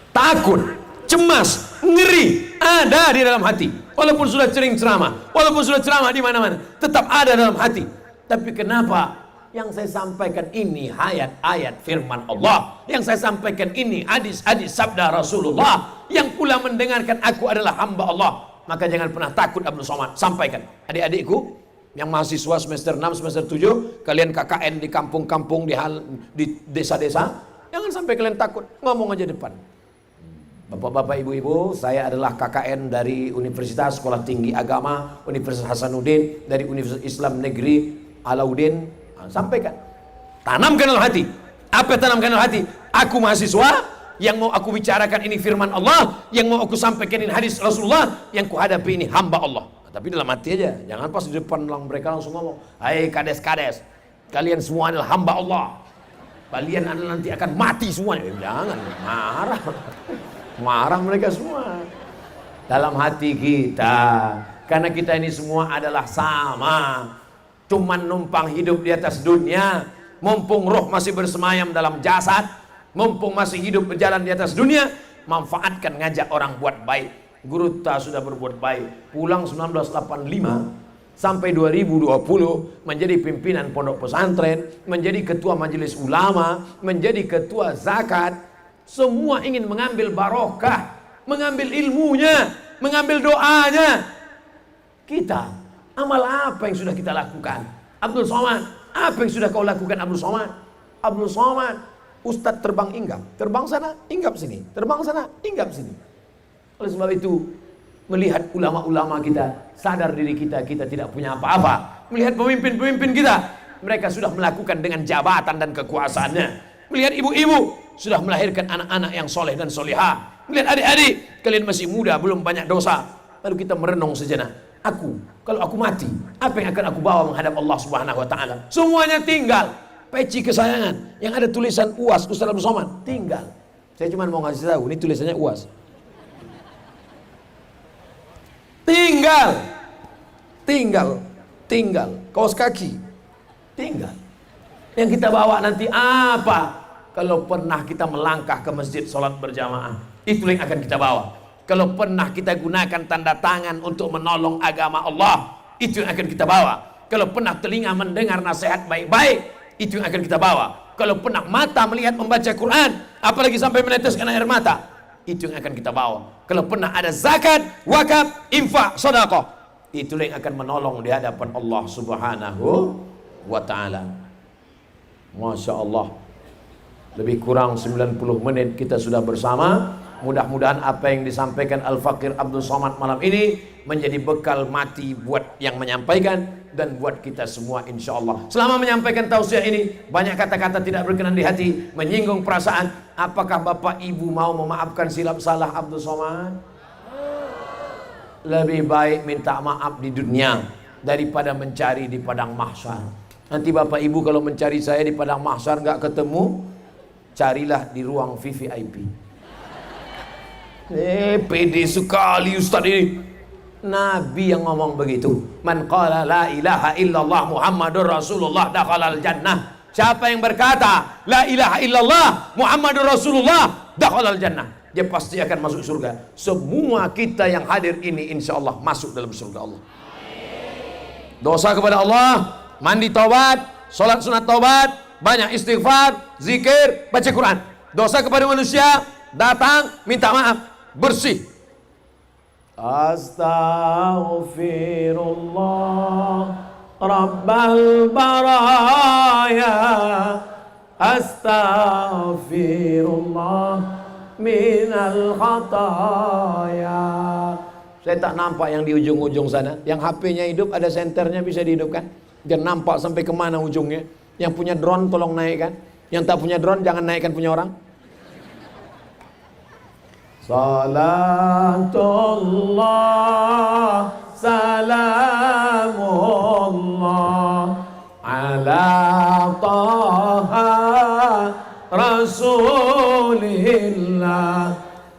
Takut, cemas, ngeri ada di dalam hati. Walaupun sudah sering ceramah, walaupun sudah ceramah di mana-mana, tetap ada dalam hati. Tapi kenapa? Yang saya sampaikan ini ayat-ayat firman Allah. Yang saya sampaikan ini hadis-hadis sabda Rasulullah. Yang pula mendengarkan aku adalah hamba Allah. Maka jangan pernah takut Abdul Somad. Sampaikan. Adik-adikku yang mahasiswa semester 6, semester 7, kalian KKN di kampung-kampung, di desa-desa, jangan sampai kalian takut. Ngomong aja depan. Bapak-bapak, ibu-ibu, saya adalah KKN dari Universitas Sekolah Tinggi Agama Universitas Hasanuddin, dari Universitas Islam Negeri Alauddin. Sampaikan, tanamkan dalam hati. Apa tanamkan dalam hati? Aku mahasiswa, yang mau aku bicarakan ini firman Allah, yang mau aku sampaikan ini hadis Rasulullah, yang kuhadapi ini hamba Allah. Tapi dalam hati aja, jangan pas di depan mereka langsung ngomong, hai kades-kades, kalian semua adalah hamba Allah, kalian nanti akan mati semuanya. Jangan, marah mereka semua. Dalam hati kita, karena kita ini semua adalah sama, cuman numpang hidup di atas dunia. Mumpung roh masih bersemayam dalam jasad, mumpung masih hidup berjalan di atas dunia, manfaatkan ngajak orang buat baik. Guru Ta sudah berbuat baik, pulang 1985 sampai 2020 menjadi pimpinan pondok pesantren, menjadi ketua majelis ulama, menjadi ketua zakat. Semua ingin mengambil barokah, mengambil ilmunya, mengambil doanya. Kita, amal apa yang sudah kita lakukan? Abdul Somad, apa yang sudah kau lakukan Abdul Somad? Abdul Somad, Ustadz terbang hinggap, terbang sana, hinggap sini, terbang sana, hinggap sini. Oleh sebab itu, Melihat ulama-ulama kita, sadar diri kita, kita tidak punya apa-apa. Melihat pemimpin-pemimpin kita, mereka sudah melakukan dengan jabatan dan kekuasaannya. Melihat ibu-ibu, sudah melahirkan anak-anak yang soleh dan solehah. Melihat adik-adik, kalian masih muda, belum banyak dosa. Lalu kita merenung sejenak. Kalau aku mati, apa yang akan aku bawa menghadap Allah Subhanahu wa taala? Semuanya tinggal. Peci kesayangan yang ada tulisan UAS Ustaz Abdul Somad tinggal. Saya cuma mau ngasih tahu, ini tulisannya UAS. Tinggal. Kaos kaki, tinggal. Yang kita bawa nanti apa? Kalau pernah kita melangkah ke masjid sholat berjamaah, itu yang akan kita bawa. Kalau pernah kita gunakan tanda tangan untuk menolong agama Allah, itu yang akan kita bawa. Kalau pernah telinga mendengar nasihat baik-baik, itu yang akan kita bawa. Kalau pernah mata melihat membaca Quran, apalagi sampai meneteskan air mata, itu yang akan kita bawa. Kalau pernah ada zakat, wakaf, infak, sedekah, itulah yang akan menolong di hadapan Allah Subhanahu wa taala. Masya Allah, lebih kurang 90 menit kita sudah bersama. Mudah-mudahan apa yang disampaikan Al-Fakir Abdul Somad malam ini menjadi bekal mati buat yang menyampaikan dan buat kita semua insya Allah. Selama menyampaikan tausiah ini, banyak kata-kata tidak berkenan di hati, menyinggung perasaan. Apakah Bapak Ibu mau memaafkan silap salah Abdul Somad? Lebih baik minta maaf di dunia daripada mencari di padang mahsyar. Nanti Bapak Ibu kalau mencari saya di padang mahsyar nggak ketemu, carilah di ruang VVIP. Pede sekali Ustaz ini. Nabi yang ngomong begitu. Man qala la ilaha illallah Muhammadur Rasulullah dakhalal jannah. Siapa yang berkata la ilaha illallah Muhammadur Rasulullah dakhalal jannah, dia pasti akan masuk surga. Semua kita yang hadir ini insya Allah masuk dalam surga Allah. Dosa kepada Allah, mandi taubat, sholat sunat taubat, banyak istighfar, zikir, baca Quran. Dosa kepada manusia, datang minta maaf, bersih. Astaghfirullah Rabbal baraya, astaghfirullah minal khataya. Saya tak nampak yang di ujung-ujung sana. Yang HP-nya hidup, ada senternya, bisa dihidupkan. Biar nampak sampai kemana ujungnya. Yang punya drone tolong naikkan. Yang tak punya drone jangan naikkan punya orang. Salatullah salamullah ala taha rasulillah.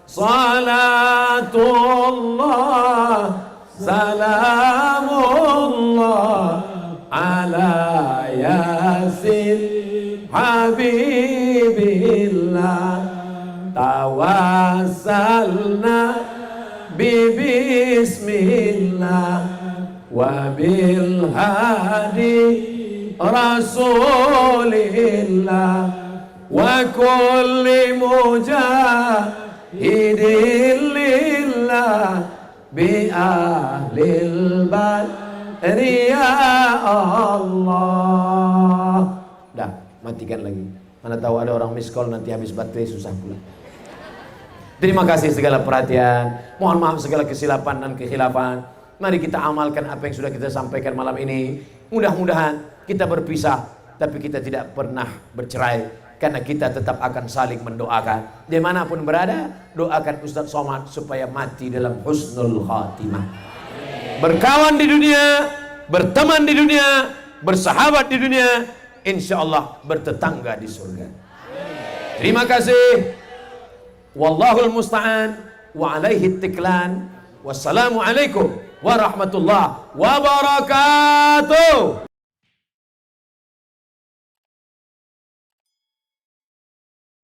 Salatullah salamullah ala yasin habibillah. Tawassalna bismillah wa bil hadi rasulillah wa kulli mujahidin lillah bi ahlil badri ya Allah. Dah, matikan lagi. Mana tahu ada orang miss call nanti habis baterai susah pula. Terima kasih segala perhatian. Mohon maaf segala kesilapan dan kekhilafan. Mari kita amalkan apa yang sudah kita sampaikan malam ini. Mudah-mudahan kita berpisah, tapi kita tidak pernah bercerai, karena kita tetap akan saling mendoakan. Dimanapun berada, doakan Ustaz Somad supaya mati dalam husnul khatimah. Berkawan di dunia, berteman di dunia, bersahabat di dunia, insya Allah bertetangga di surga. Terima kasih. Wallahul musta'an wa alaihi tiklan. Wassalamualaikum warahmatullahi wabarakatuh.